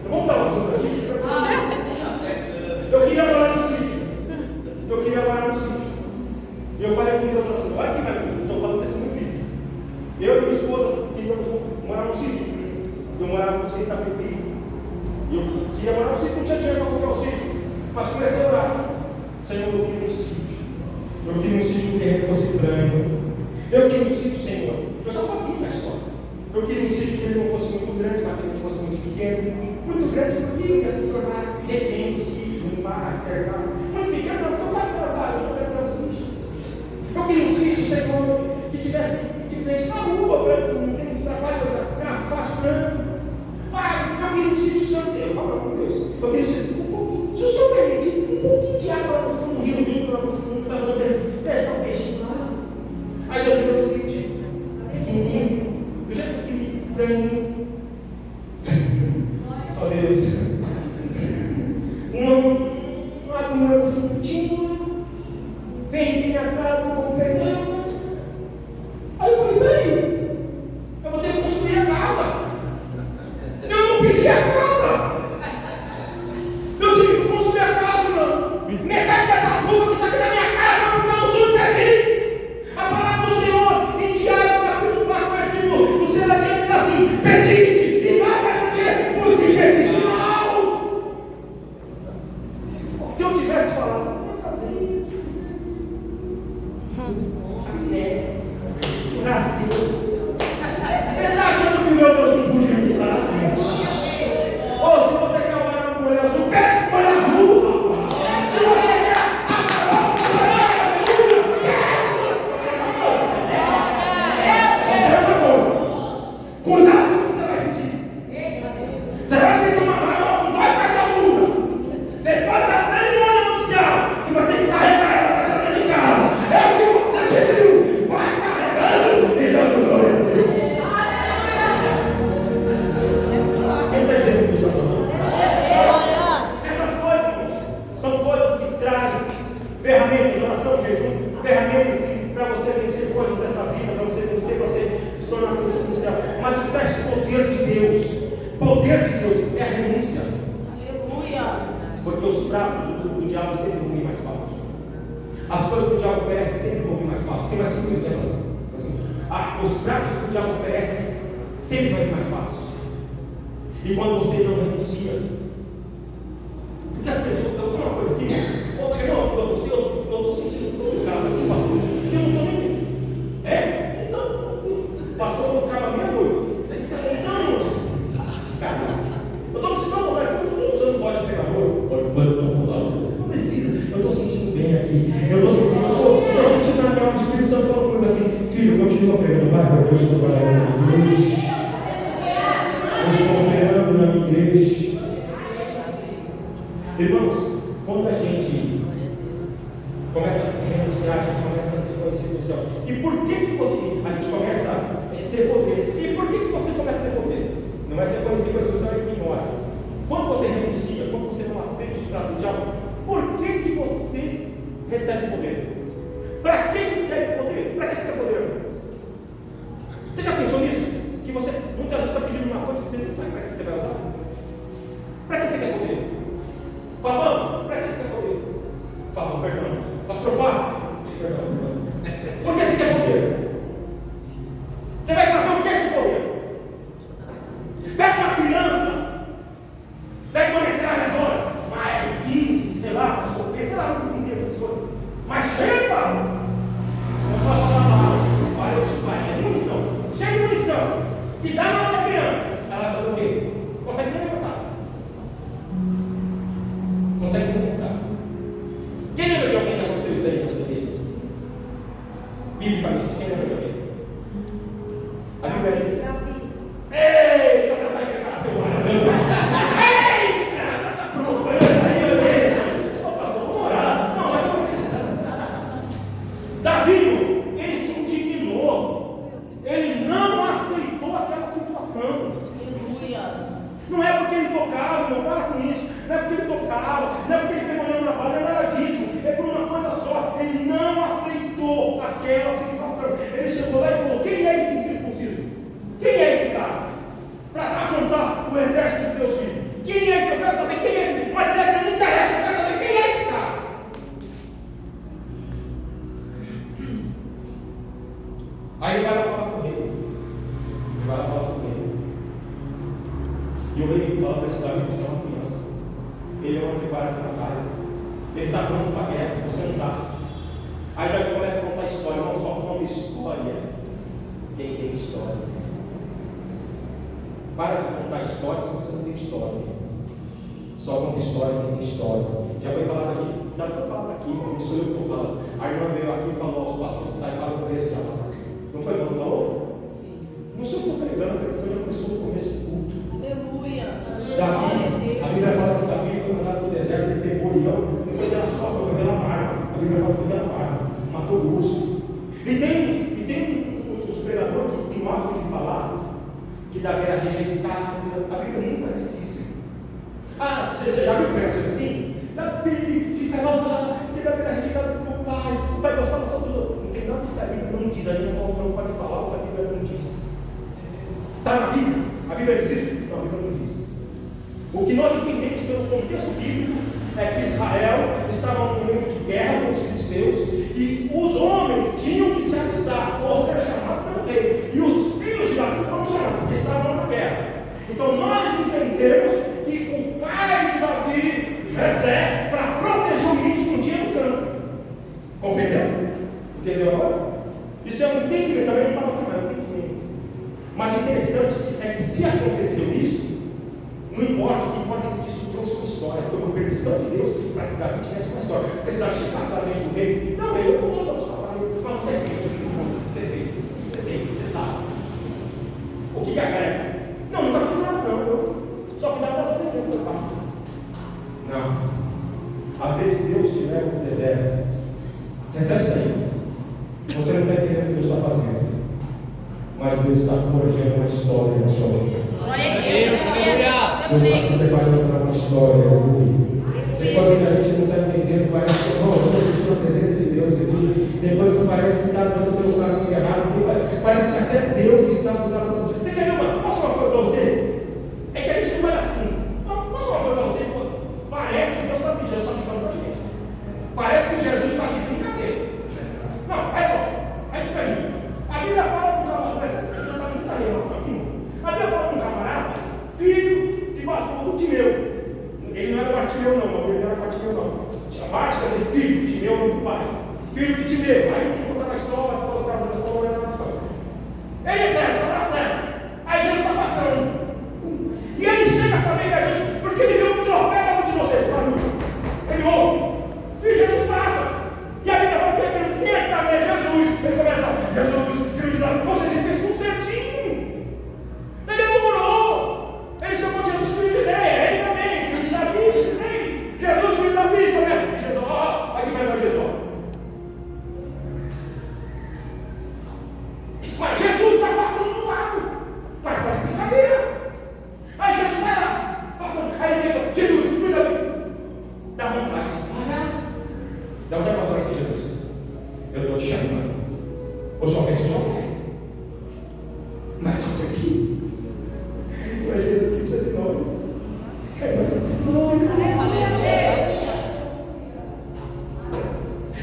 Vamos dar uma sopa aqui? Eu queria morar no sítio. E eu falei com Deus assim, olha aqui, meu amigo, estou falando desse meu filho. Eu e minha esposa queríamos morar no sítio. Eu morava no sítio da Pepi. E eu queria morar no sítio, não tinha dinheiro para comprar o sítio. Mas comecei a orar. Senhor, eu queria um sítio. Eu queria um sítio que o terreno fosse branco. Eu queria um sítio, Senhor. Eu já sabia da história. Eu queria um sítio que ele não fosse muito grande, mas também fosse muito pequeno, muito grande, porque ia se tornar refém do sítio, um bar, cercado. Muito pequeno, não, porque eu quero pelas águas, eu quero pelos bichos. Eu queria um sítio, Senhor, que tivesse de frente para a rua, para não ter trabalho, carro fácil, branco. Pai, eu queria um sítio, o Senhor deu. Fala com Deus. Eu queria um sítio, um pouquinho, se o Senhor permitir, um pouquinho de água lá no fundo, um riozinho lá no fundo, para não pescar um peixinho lá. Aí Deus me deu um sítio, pequenininho, do jeito pequenininho, branquinho. Só Deus. Uma aguinha no fundinho, vendi minha casa, comprei nela. Aí eu falei, daí, eu vou ter que construir a casa. Eu não pedi a casa. Eu tive que construir a casa, mano. Metade dessas ruas que está aqui na minha casa, porque eu não subpedi. A palavra do Senhor, em Tiago, capítulo 4, versículo, no céu aqui diz assim: pediste, e mais recebeste, porque pediste mal. Se eu tivesse falado, uma casinha, né? Brasil. Você está achando que o meu Deus não podia me dar? Ou se você quer orar com o olho azul, pede com o olho azul. Se você quer acabar com o olho azul, pede. Cuidado com o que você vai pedir. Você vai pedir uma maior com 2 metros de altura. Depois da cerimônia nupcial, que vai ter que carregar ela para dentro de casa. É o que você pediu. Vai carregando e dando glória a Deus. Quem está entendendo o que eu estou falando? Essas coisas, irmãos, são coisas que trazem ferramentas de oração, de jejum, ferramentas para você vencer coisas dessa vida, para você vencer, para você se tornar bênção do céu. Mas o que traz poder de Deus? Poder de Deus é a renúncia. Porque os pratos do diabo sempre vão vir mais fácil. As coisas que o diabo oferece sempre vão vir mais fácil. Tem mais 5 minutos, né, pastor? Os pratos que o diabo oferece sempre vão vir mais fácil. E quando você não renuncia, porque as pessoas, eu vou falar uma coisa aqui, eu estou sentindo todo caso aqui, pastor, que eu não estou nem. Então, o pastor falou que acaba meia-noite. Então, moço, cara, eu estou me sentindo vontade, eu não estou nem usando voz de pegador, não precisa, eu estou sentindo bem aqui, eu estou sentindo na cara do Espírito Santo falando comigo assim: filho, continua pregando, vai, porque eu estou trabalhando com Deus. Eu estou operando na minha igreja. Irmãos, quando a gente começa a renunciar, a gente começa a ser conhecido do céu. E por que a gente começa a ter poder? E por que você começa a ter poder? Não é ser conhecido do céu e ignora. Quando você renuncia, quando você não aceita os pratos do diabo, por que você recebe poder? Para que serve poder? Para que você quer poder? Você já pensou nisso? Que você muitas vezes está pedindo uma coisa que você nem sabe para que você vai usar? Para que você quer poder? Fabão, para que você quer poder? Fabão, perdão. Pastor Fábio, perdão. Por que você quer poder? Você vai fazer o que com poder? Pega uma criança, pega uma metralhadora, uma R15, sei lá, uma escopeta, sei lá, não entendo essas coisas. Mas cheia de bala. Não posso falar mal. Olha, é munição. Cheia de munição. E dá na mão da criança. Ela vai fazer o quê? Consegue nem levantar. Consegue nem levantar. Quem lembra de alguém que aconteceu isso aí na vida dele? Biblicamente, quem lembra de alguém? A Bíblia diz: ei, para sair preparar seu guarda. Ei, está pronto, aí eu deixo. Ô pastor, vamos orar. Não, já estou precisando. Davi, ele se indignou. Ele não aceitou aquela situação. Não é porque ele tocava, não para com isso. Não é porque ele tocava, não é porque ele pegou olhando na bala, não é nada disso. É por uma coisa só: ele não aceitou aquela situação. Ele chegou lá e falou: quem é esse incircunciso? Quem é esse cara? Para afrontar o exército de Deus vivo. Quem é esse? Eu quero saber quem é esse. Mas ele não interessa, eu quero saber quem é esse cara. Aí ele vai lá falar com o rei. Ele vai lá falar com o rei. E o rei fala para esse Davi: você é uma criança. Ele é um homem que para na batalha. Ele está pronto para a guerra, você não está. Aí Davi começa a contar a história. Não só conta história. Quem tem história? Para de contar história. você não tem história. Só conta história quem tem história. Já foi falado aqui, não sou eu que estou falando. A irmã veio aqui e falou aos pastores que está o preço já. Não foi quando falou? Sim. Não sei o que eu estou pregando, a pregação já começou no começo do culto. Aleluia. Davi, a Bíblia fala que Davi foi mandado para o deserto, ele pegou o leão, não foi pelas costas, foi pela barba. A Bíblia fala que foi pela barba, matou o urso. E tem uns pregadores que tem o hábito de falar que Davi era rejeitado. A Bíblia nunca disse isso. Você já viu pregações assim? Davi fica lá, que Davi era rejeitado pelo pai, o pai gostava só dos outros. Não tem nada disso, a Bíblia não diz, a Bíblia não pode falar o que a Bíblia não diz. Está na Bíblia? A Bíblia diz isso? Não, a Bíblia não diz. O que nós entendemos pelo contexto bíblico é que Israel estava num momento de guerra com os filisteus e os homens tinham que se alistar ou ser chamados pelo rei. E os filhos de Davi foram chamados, porque estavam na guerra. Então nós entendemos que o pai de Davi, Jessé, para proteger o menino, escondia no campo. Compreendeu? Entendeu agora? Isso é um entendimento, também não estava afirmando, é um entendimento. Mas o interessante é que se aconteceu isso, não importa, o que importa é que isso trouxe uma história, foi uma permissão de Deus para que Davi tivesse uma história. Porque se Davi chegasse à frente do rei, não, eu vou dar os trabalhos, mas você fez, o que você fez, o que você tem, o que você sabe. O que agrega? Não, nunca fiz nada não, só que dá para aprender do meu pai. Não. Às vezes Deus te leva para o deserto. Recebe isso aí. Você não está entendendo o que Deus está fazendo. Mas Deus está forjando uma história na sua vida. Glória a Deus, Deus está te preparando para uma história. Depois que a gente não está entendendo, parece que não, eu estou sentindo a presença de Deus aqui. Depois que parece que está dando pelo caminho errado, parece que até Deus está nos dando. Você quer ver uma? Posso falar uma coisa para você? É que a gente não vai a fundo. Posso falar uma coisa para você? Parece que Deus sabe que Jesus está ficando com a gente. Parece que Jesus está aqui de brincadeira. Não, olha só. Aqui para mim. A Bíblia fala de um camarada. A Bíblia fala de um camarada, filho de Timeu. Ele não era Bartimeu, não. Ele não era Bartimeu, não. Barte, quer dizer, filho, Timeu do pai. Filho de Timeu. Aí tem que contar a história, falou a história. Ele é certo, está certo. Aí Jesus está passando. E ele chega a saber que é Jesus, porque ele viu um tropel de você, ele ouve. E Jesus passa. E a Bíblia fala que quem é que está ali? Jesus. Ele começa, Jesus, filho de Davi. Ou seja, ele fez tudo certinho. Ele demorou. Ele chamou Jesus filho de rei. Ele também, filho de Davi, filho de rei. Jesus, filho de Davi, também. Jesus, ó, aqui vai dar Jesus. Mas Jesus está passando do lado. Mas está de brincadeira. Aí Jesus vai lá, passando. Aí ele fala, Jesus, filho de Davi. Dá vontade de parar. Dá vontade de passar aqui, Jesus. Eu estou te chamando. Ou só penso, só quer. Mas só estou aqui. Mas Jesus que precisa de nós. É nossa missão.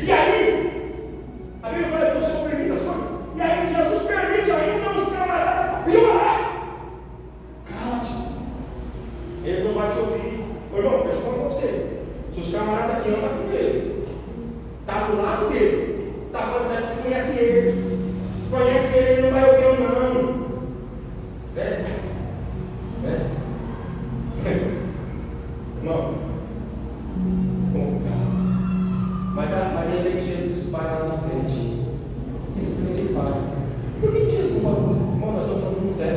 E aí, a Bíblia fala que o Senhor permite as coisas. E aí Jesus permite ainda os camaradas para piorar. Cala-te. Ele não vai te ouvir. Ô irmão, deixa eu falar para você. Se os camaradas aqui andam com ele, está do lado dele, está falando certo que conhece ele, ele não vai ouvir ou não. Né? Irmão, complicado. Mas de repente Jesus para lá na frente. Isso que ele para. Por que Jesus não parou? Irmão, nós estamos falando de céu.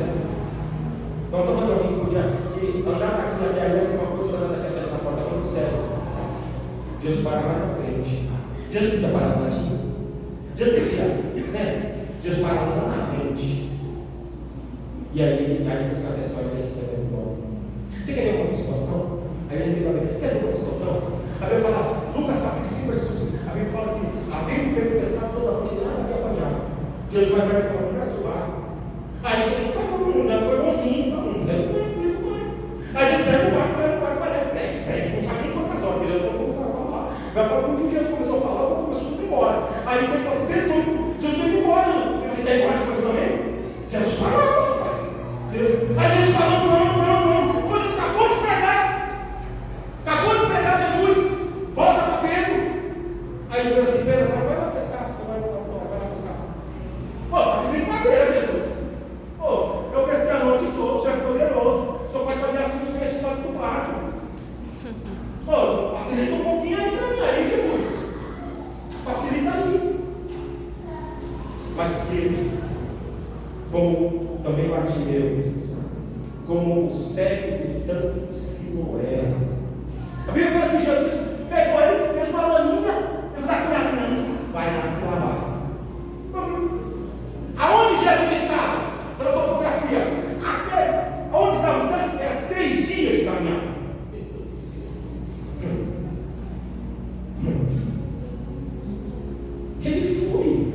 Nós estamos falando de alguém que podia andar daqui até ali, a mesma coisa que andar daqui até na porta do céu. Jesus para mais na frente. Jesus podia parar lá aqui. Jesus podia, né? Jesus para lá na frente. E aí você faz essa história de receber o dom. Você quer ver uma outra situação? Aí ele recebe, quer ver outra situação? A Bíblia fala, Lucas capítulo 5, versículo 5. A Bíblia fala que havendo pego pescado toda noite, nada havia apanhado. Jesus vai para ele e fala, não é suar. Aí Jesus tá bom, foi bonzinho, tá bom, tranquilo, mas. Aí Jesus pega o barco, pregue, não sabe nem quantas horas, porque Jesus vai começar a falar. Vai falar que um dia Jesus começou a falar, o povo começou a ir embora. Aí ele fala assim, tudo. Jesus veio embora, você quer ir embora de pensamento? Jesus falou. Aí Jesus falando, quando Jesus acabou de pregar Jesus, volta para Pedro. Aí ele falou assim, Pedro, agora vai lá pescar. Vai lá pescar. Pô, tá também Bartimeu, como o cego do tanque de Siloé. A Bíblia fala que Jesus pegou ele, fez uma laninha, eu falei, vai lá, se lavar. Aonde Jesus estava? Pela topografia. Até onde estava o tanque? Era 3 dias de caminhada. Ele foi.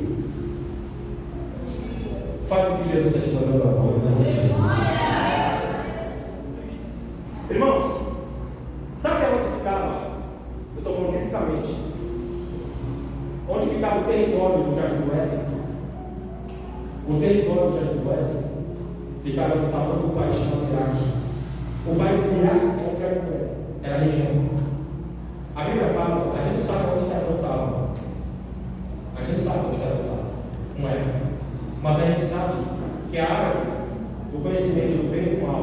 Faz o que Jesus está te mandando agora, né? Irmãos, sabe onde ficava? Eu estou falando biblicamente. Onde ficava o território do Jardim do Éden? O território do Jardim do Éden ficava no tamanho do país chamado Iraque. O país do Iraque era o Jardim do Éden, era a região. A Bíblia fala, a gente não sabe onde Adão estava. A gente não sabe onde Adão estava. Não é? Mas a gente sabe que a árvore do conhecimento do bem e do mal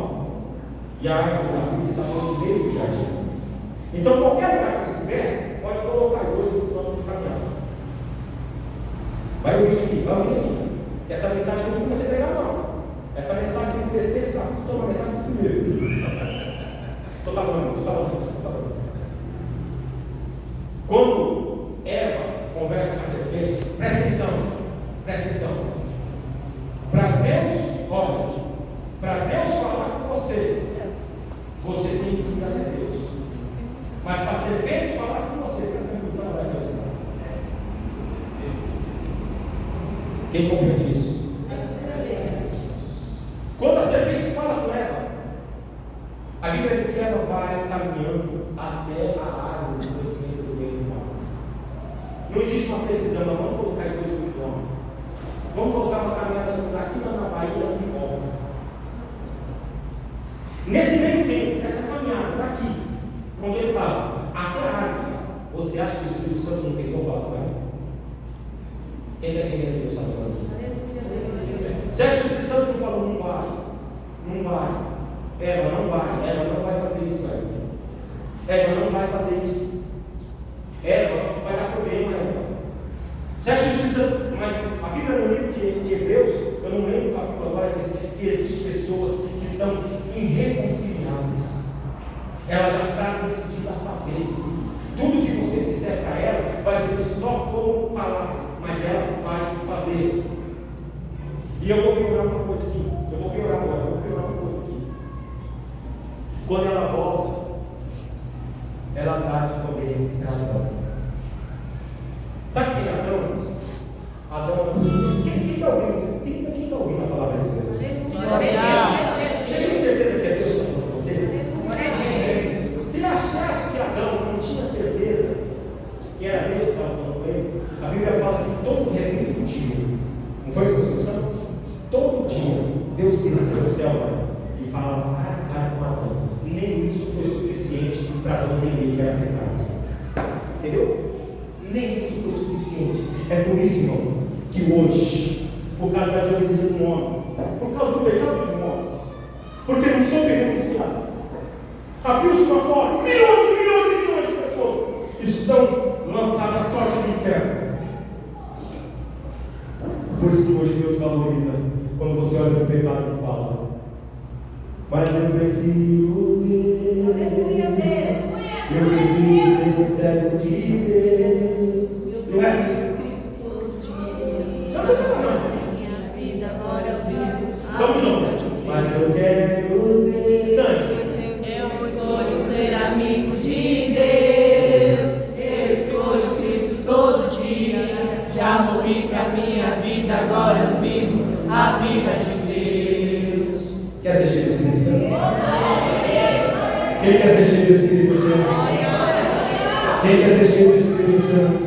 e a árvore da vida estavam no meio do jardim. Então, qualquer lugar que você estivesse, pode colocar dois no plano de caminhada. Vai ouvir aqui, vai ouvir aqui. Essa mensagem não comecei a pregar, não. Essa mensagem tem 16 capítulos, toma metade do primeiro. Estou falando. Quando Eva conversa com a serpente, presta atenção. Para Deus falar com você, você tem que ir até Deus. Mas para a serpente falar com você, fica perguntando a Deus. Quem compreende isso? Quando a serpente fala com Eva, a Bíblia diz que ela vai caminhando até a árvore do conhecimento do bem e do mal. Não existe uma precisão, nós vamos colocar em 2 mil quilômetros. Vamos colocar uma caminhada daqui na Bahia e volta. Nesse meio tempo, nessa caminhada daqui, onde ele estava, até a árvore, você acha que o Espírito Santo não tentou falar com ela? Quem quer entender Deus sabe falando? Você acha que o Espírito Santo não falou? Não vai. Ela não vai fazer isso, Eva não vai fazer isso. Eva vai dar problema, Eva. Você acha que o Espírito Santo... Mas a Bíblia no livro de Hebreus, eu não lembro o capítulo agora, diz que existem pessoas que são irreconciliáveis. Ela já está decidida a fazer. Tudo que você disser para ela vai ser só como palavras, mas ela vai fazer. E eu vou piorar uma coisa aqui. Quando ela volta, ela dá de comer para Adão. Sabe quem é Adão? Adão, quem está ouvindo? Quem está ouvindo a palavra de Deus? Você tem certeza que é Deus que está falando com você? Se achasse que Adão não tinha certeza que era Deus que estava falando com ele, a Bíblia fala que todo dia, não foi isso que você pensou? Todo dia, Deus desceu do céu e falava cara a cara com Adão. Nem isso foi suficiente para Adão entender que era pecado. Entendeu? Nem isso foi suficiente. É por isso, irmão, que hoje, por causa da desobediência de um homem, por causa do pecado de um homem, porque não soube renunciar, abriu-se uma porta, milhões e milhões de pessoas estão lançadas à sorte do inferno. Por isso que hoje Deus valoriza quando você olha para o pecado e fala: mas eu prefiro Deus. Aleluia, Deus. Eu prefiro ser servo de Deus. Não é? Cristo todo dia. Não está falando. Minha vida agora eu vivo. Não. Mas eu quero Deus. Eu escolho ser amigo de Deus. Eu escolho Cristo todo dia. Já morri pra minha vida, agora eu vivo a vida de Deus. Quer ser cheio do Espírito Santo? Quem quer ser cheio do Espírito Santo? Quem quer ser cheio do Espírito Santo?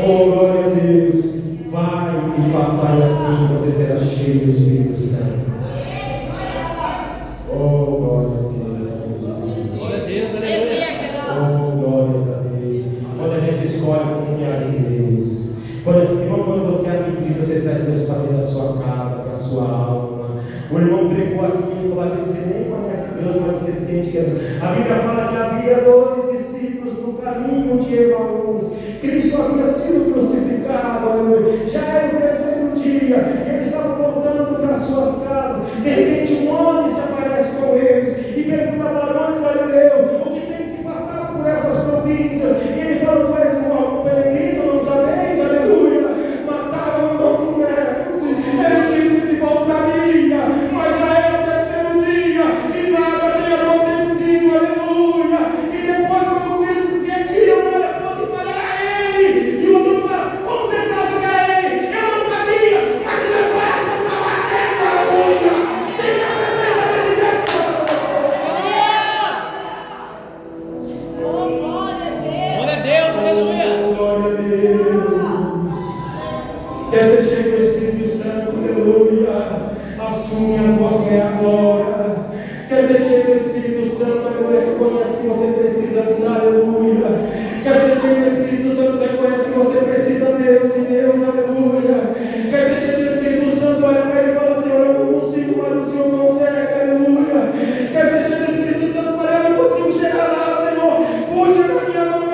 Oh, glória a Deus! Vai e faça assim, você será cheio do Espírito Santo. Oh, glória a Deus! Glória a Deus, aleluia. Oh, glória a Deus! Quando a gente escolhe confiar em Deus, quando você é amigo de Deus, você traz Deus para dentro da sua casa, para a sua alma. O irmão pregou aqui e falou que você nem conhece Deus, mas você sente que é Deus. A Bíblia fala que havia 2 discípulos no caminho de Emaús. Cristo havia sido crucificado, aleluia. Já era o 3º dia, e eles estavam voltando para nas suas casas. De repente um homem se aparece com eles e pergunta: varões Galileu, o que tem se passado por essas províncias? E ele fala: tu és um peregrino, não sabeis? Aleluia. Mataram o nosso mestre. Ele disse que voltaria, mas já era o terceiro dia e nada tem acontecido. Aleluia. E depois, quando Cristo se retira, um olha para outro e fala: era ele. E o outro fala: como você sabe que era ele? Eu não sabia, mas o meu coração estava ardendo. Aleluia. Sem a presença desse Deus. Glória a Deus, aleluia. Glória a Deus. Quer ser cheio do Espírito Santo, aleluia. Assume a tua fé agora. Quer ser cheio do Espírito Santo, aleluia. Reconhece que você precisa mudar, aleluia. Quer ser cheio do Espírito Santo, reconhece que você precisa de Deus, aleluia. Quer ser cheio do Espírito Santo, olha para ele e fala: Senhor, eu não consigo, mas o Senhor consegue, aleluia. Quer ser cheio do Espírito Santo, fala: eu não consigo chegar lá, Senhor. Puxa na minha mão,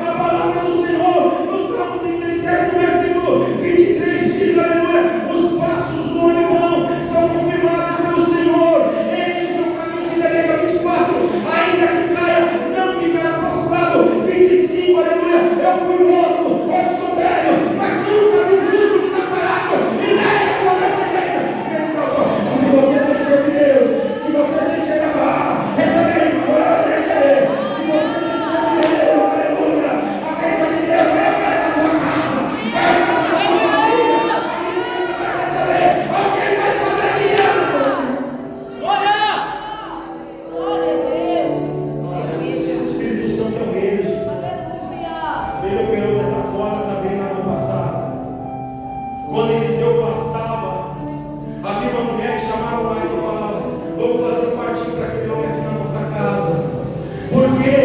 a palavra do Senhor, no Salmo 37, no versículo 23, diz, aleluia: os passos do animal são confirmados pelo Senhor, ele no seu caminho se delega. 24, ainda que caia, não ficará prostrado. 25, aleluia: eu fui moço, hoje sou velho, mas nunca vi justo desamparado, e nem a sua descendência. Se você se encher de Deus, se você se encher da barra, recebe aí, recebe. Se você se encher de Deus, aleluia, a bênção de Deus vai para essa tua casa, vai para essa tua família. Vai saber, alguém vai saber que Deus é contigo. Glória! O Espírito Santo é o rei. Ele operou dessa forma também no ano passado. Quando Eliseu passava, havia uma mulher que chamava o marido e falava: vamos fazer um quartinho para aquele homem aqui na nossa casa. Por quê?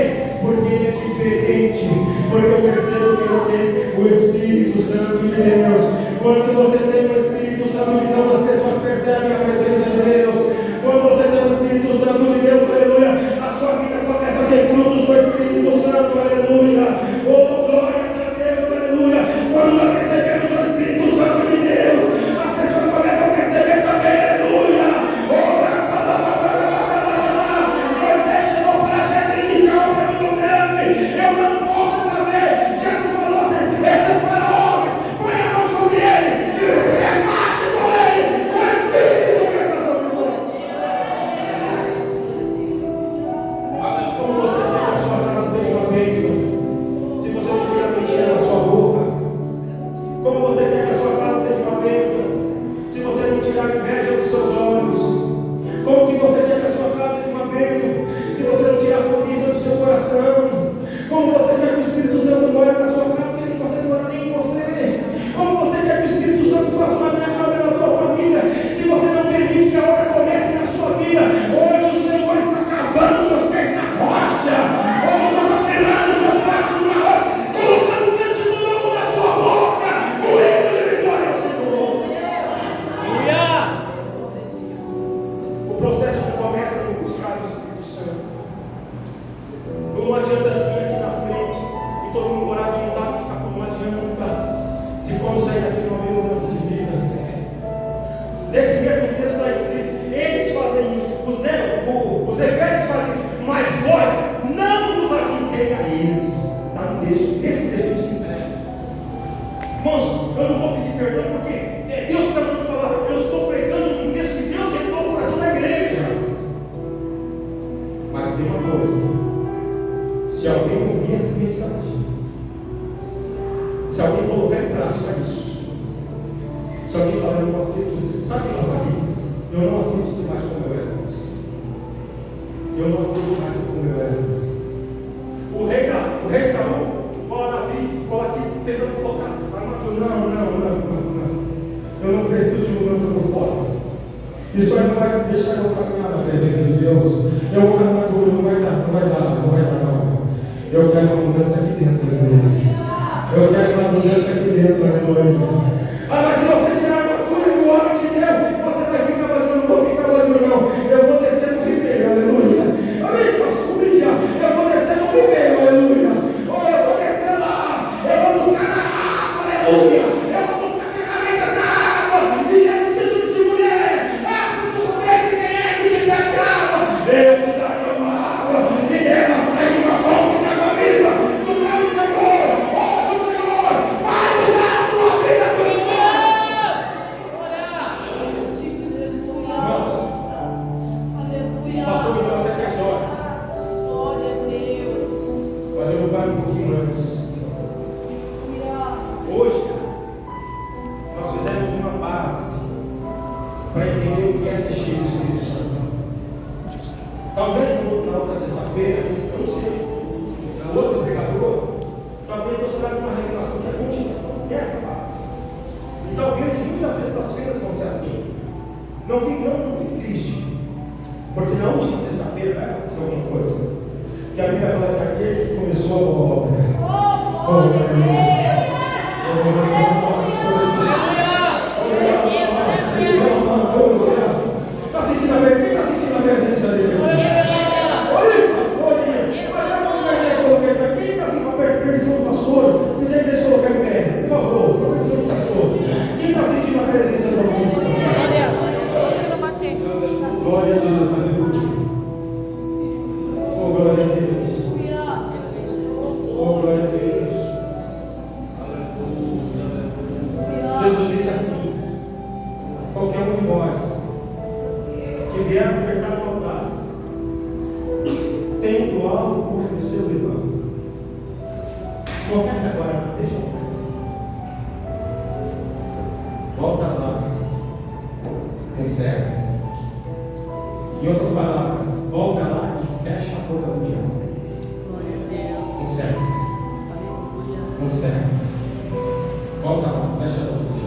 Porque ele é diferente. Porque eu percebo que eu tenho o Espírito Santo de Deus. Quando você tem o Espírito Santo de Deus, as pessoas percebem a presença de Deus. Quando você tem o Espírito Santo de Deus, aleluia, a sua vida começa a ter frutos do Espírito Santo, aleluia. Oh, glórias a Deus, aleluia. Quando nós recebemos o Espírito Santo de Deus, as pessoas começam a perceber também, aleluia. Oh, Moisés chegou para a gente e disse: algo muito grande, eu não posso fazer. Já não falou, esse é para homens, põe a mão sobre ele e remate com ele o Espírito que está sobre nós. Como você quer que a sua casa seja uma bênção, se você não tirar mentira da sua boca? Como você quer que a sua casa seja uma bênção, se você não tirar inveja dos seus olhos? Como que você quer que a sua casa seja uma bênção, se você não tirar a cobiça do seu coração? Como você quer que o Espírito Santo more na sua casa, se ele não consegue morar nem em você? Como você quer que o Espírito Santo faça uma grande obra na tua família, se você não permite que a obra comece na sua vida? Hoje o Senhor está cavando os seus pés na rocha, hoje o Senhor está firmando os seus braços na rocha, colocando um cântico novo na sua boca, o hino de vitória ao Senhor. O processo que começa no buscar o Espírito Santo. Não adianta vir aqui na frente e todo mundo orar de mudar, ficar como não adianta. Se quando sair daqui não houver mudança de vida. Nesse mesmo texto está escrito: eles fazem isso, os efésios fazem isso, mas vós não vos ajuntei a eles. Está no texto, esse texto. Irmãos, eu não vou pedir perdão porque Deus está mandando falar. Eu estou pregando um texto que Deus revelou ao coração da igreja. Mas tem uma coisa: se alguém ouvir essa mensagem, se alguém colocar em prática isso, se alguém falar: eu não aceito, sabe o que eu sabia? Eu não aceito ser mais como eu era antes. Eu não aceito mais ser como eu era antes. O rei Saul, olha Davi, coloca aqui, tentando colocar armadura. Não. Eu não preciso de mudança por fora. Isso aí não vai deixar eu caminhar na presença de Deus. Eu vou caminhar por não vai dar. Eu quero uma mudança aqui dentro, aleluia. Eu quero uma mudança aqui dentro, aleluia. Mas se você tirar a armadura que o homem te deu, você vai ficar vazio. Não vou ficar vazio, não. Eu vou descer no ribeiro, aleluia. Eu vou descer no ribeiro, aleluia. Eu vou descer lá. Eu vou buscar na água, aleluia. Eu vou buscar ferramentas na água. E Jesus disse: mulher, sexta-feira, eu não sei. O outro pregador, talvez Deus traga uma revelação que é a continuação dessa base. E talvez muitas sextas-feiras vão ser assim. Não fique triste, porque na última sexta-feira vai acontecer alguma coisa. Que a Bíblia fala que aquele que começou a boa obra. Está sentindo a presença? Quem está sentindo a presença dele? Olha, pastor, quem está sentindo a permissão do pastor? Me dê a pessoa que eu quero, por favor, a permissão do pastor. Quem está sentindo a presença do pastor? Glória a Deus, aleluia. Oh, glória a Deus. Oh, glória a Deus. Jesus disse assim: qualquer um de vós que vier ofertar no altar, tendo algo contra o seu irmão, oferta agora, deixa eu ver. Volta lá, conserta. Em outras palavras, volta lá e fecha a boca do diabo. Conserta. Conserta. Volta lá, fecha a boca do diabo.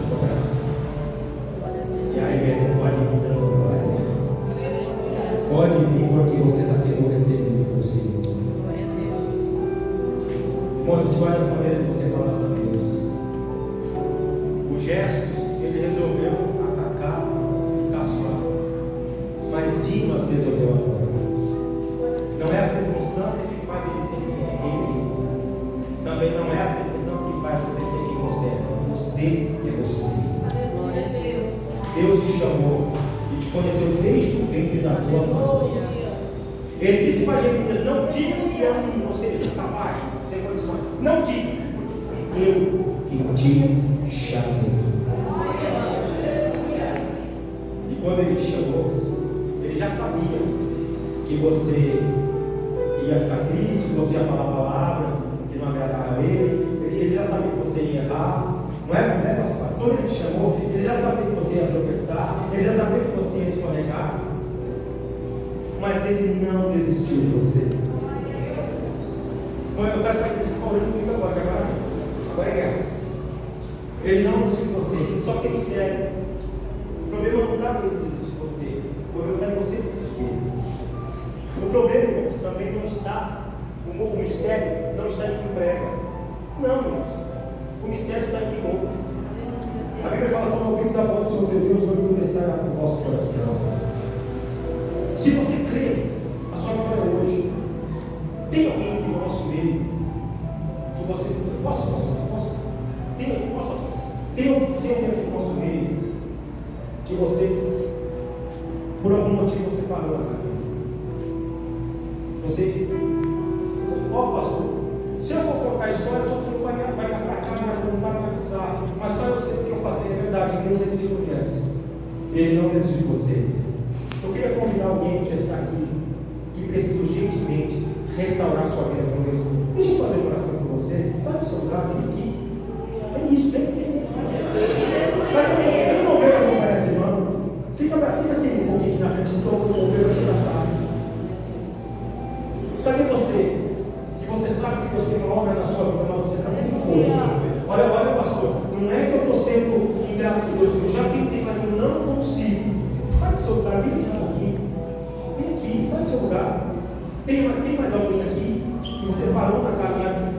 E aí, pode vir dando glória. Pode vir porque você está sendo recebido por Senhor. Irmãos, de várias maneiras que você fala para Deus. O gesto, ele resolveu atacar e caçoar. Mas Dimas resolveu agora. Não é a circunstância que faz ele ser quem é ele. Também não é a circunstância que faz você ser quem você é. Você é você. Glória a Deus. Deus te chamou e te conheceu desde o ventre da tua mãe. Ele disse para Jeremias: não diga que é um menino, ou seja, capaz, sem condições. Não diga, porque fui eu que te chamei. E quando ele te chamou, ele já sabia que você ia ficar triste, que você ia falar palavras que não agradaram a ele. Ele já sabia que você ia errar. Não é, pastor? Quando ele te chamou, ele já sabia que você ia tropeçar, ele já sabia que você ia escorregar. Mas ele não desistiu de você. Eu peço para que ele fique orando muito agora, agora é guerra. Ele não desistiu de você, só que ele serve. O problema não está que ele desistir de você, o problema está em você desistir dele. O problema, irmãos, também não está, o mistério não está em quem prega. Não, irmãos, o mistério está em quem ouve. A Bíblia fala: quando ouvintes a voz do Senhor teu Deus, não endurecerá o vosso coração. Se você crê, a sua vitória é hoje. Tem alguém no nosso meio que você. Posso? Tem alguém aqui no nosso meio que você, por algum motivo, você parou na caminho. Você, pastor, se eu for contar a história, todo mundo vai me atacar, me apontar, me acusar. Mas só eu sei que eu passei a verdade. Deus, ele te conhece. Ele não desistiu de você. Eu queria convidar alguém que está aqui, que precisa urgentemente restaurar sua vida com Deus. Deixa eu fazer uma oração com você. Sai do seu lugar, vem aqui. Vem isso, vem isso. Eu não vejo como parece, irmão. Fica aqui um pouquinho na frente, então eu vou ver o que engraçado. Cadê você? Que você sabe que Deus tem uma obra na sua vida, mas você está muito força. Olha, pastor, não é que eu estou sendo ingrato com Deus, eu já tentei, mas eu não consigo. Sai do seu lugar, vem aqui um pouquinho. Vem aqui, sai do seu lugar. Tem mais alguém aqui que você parou na caminhada?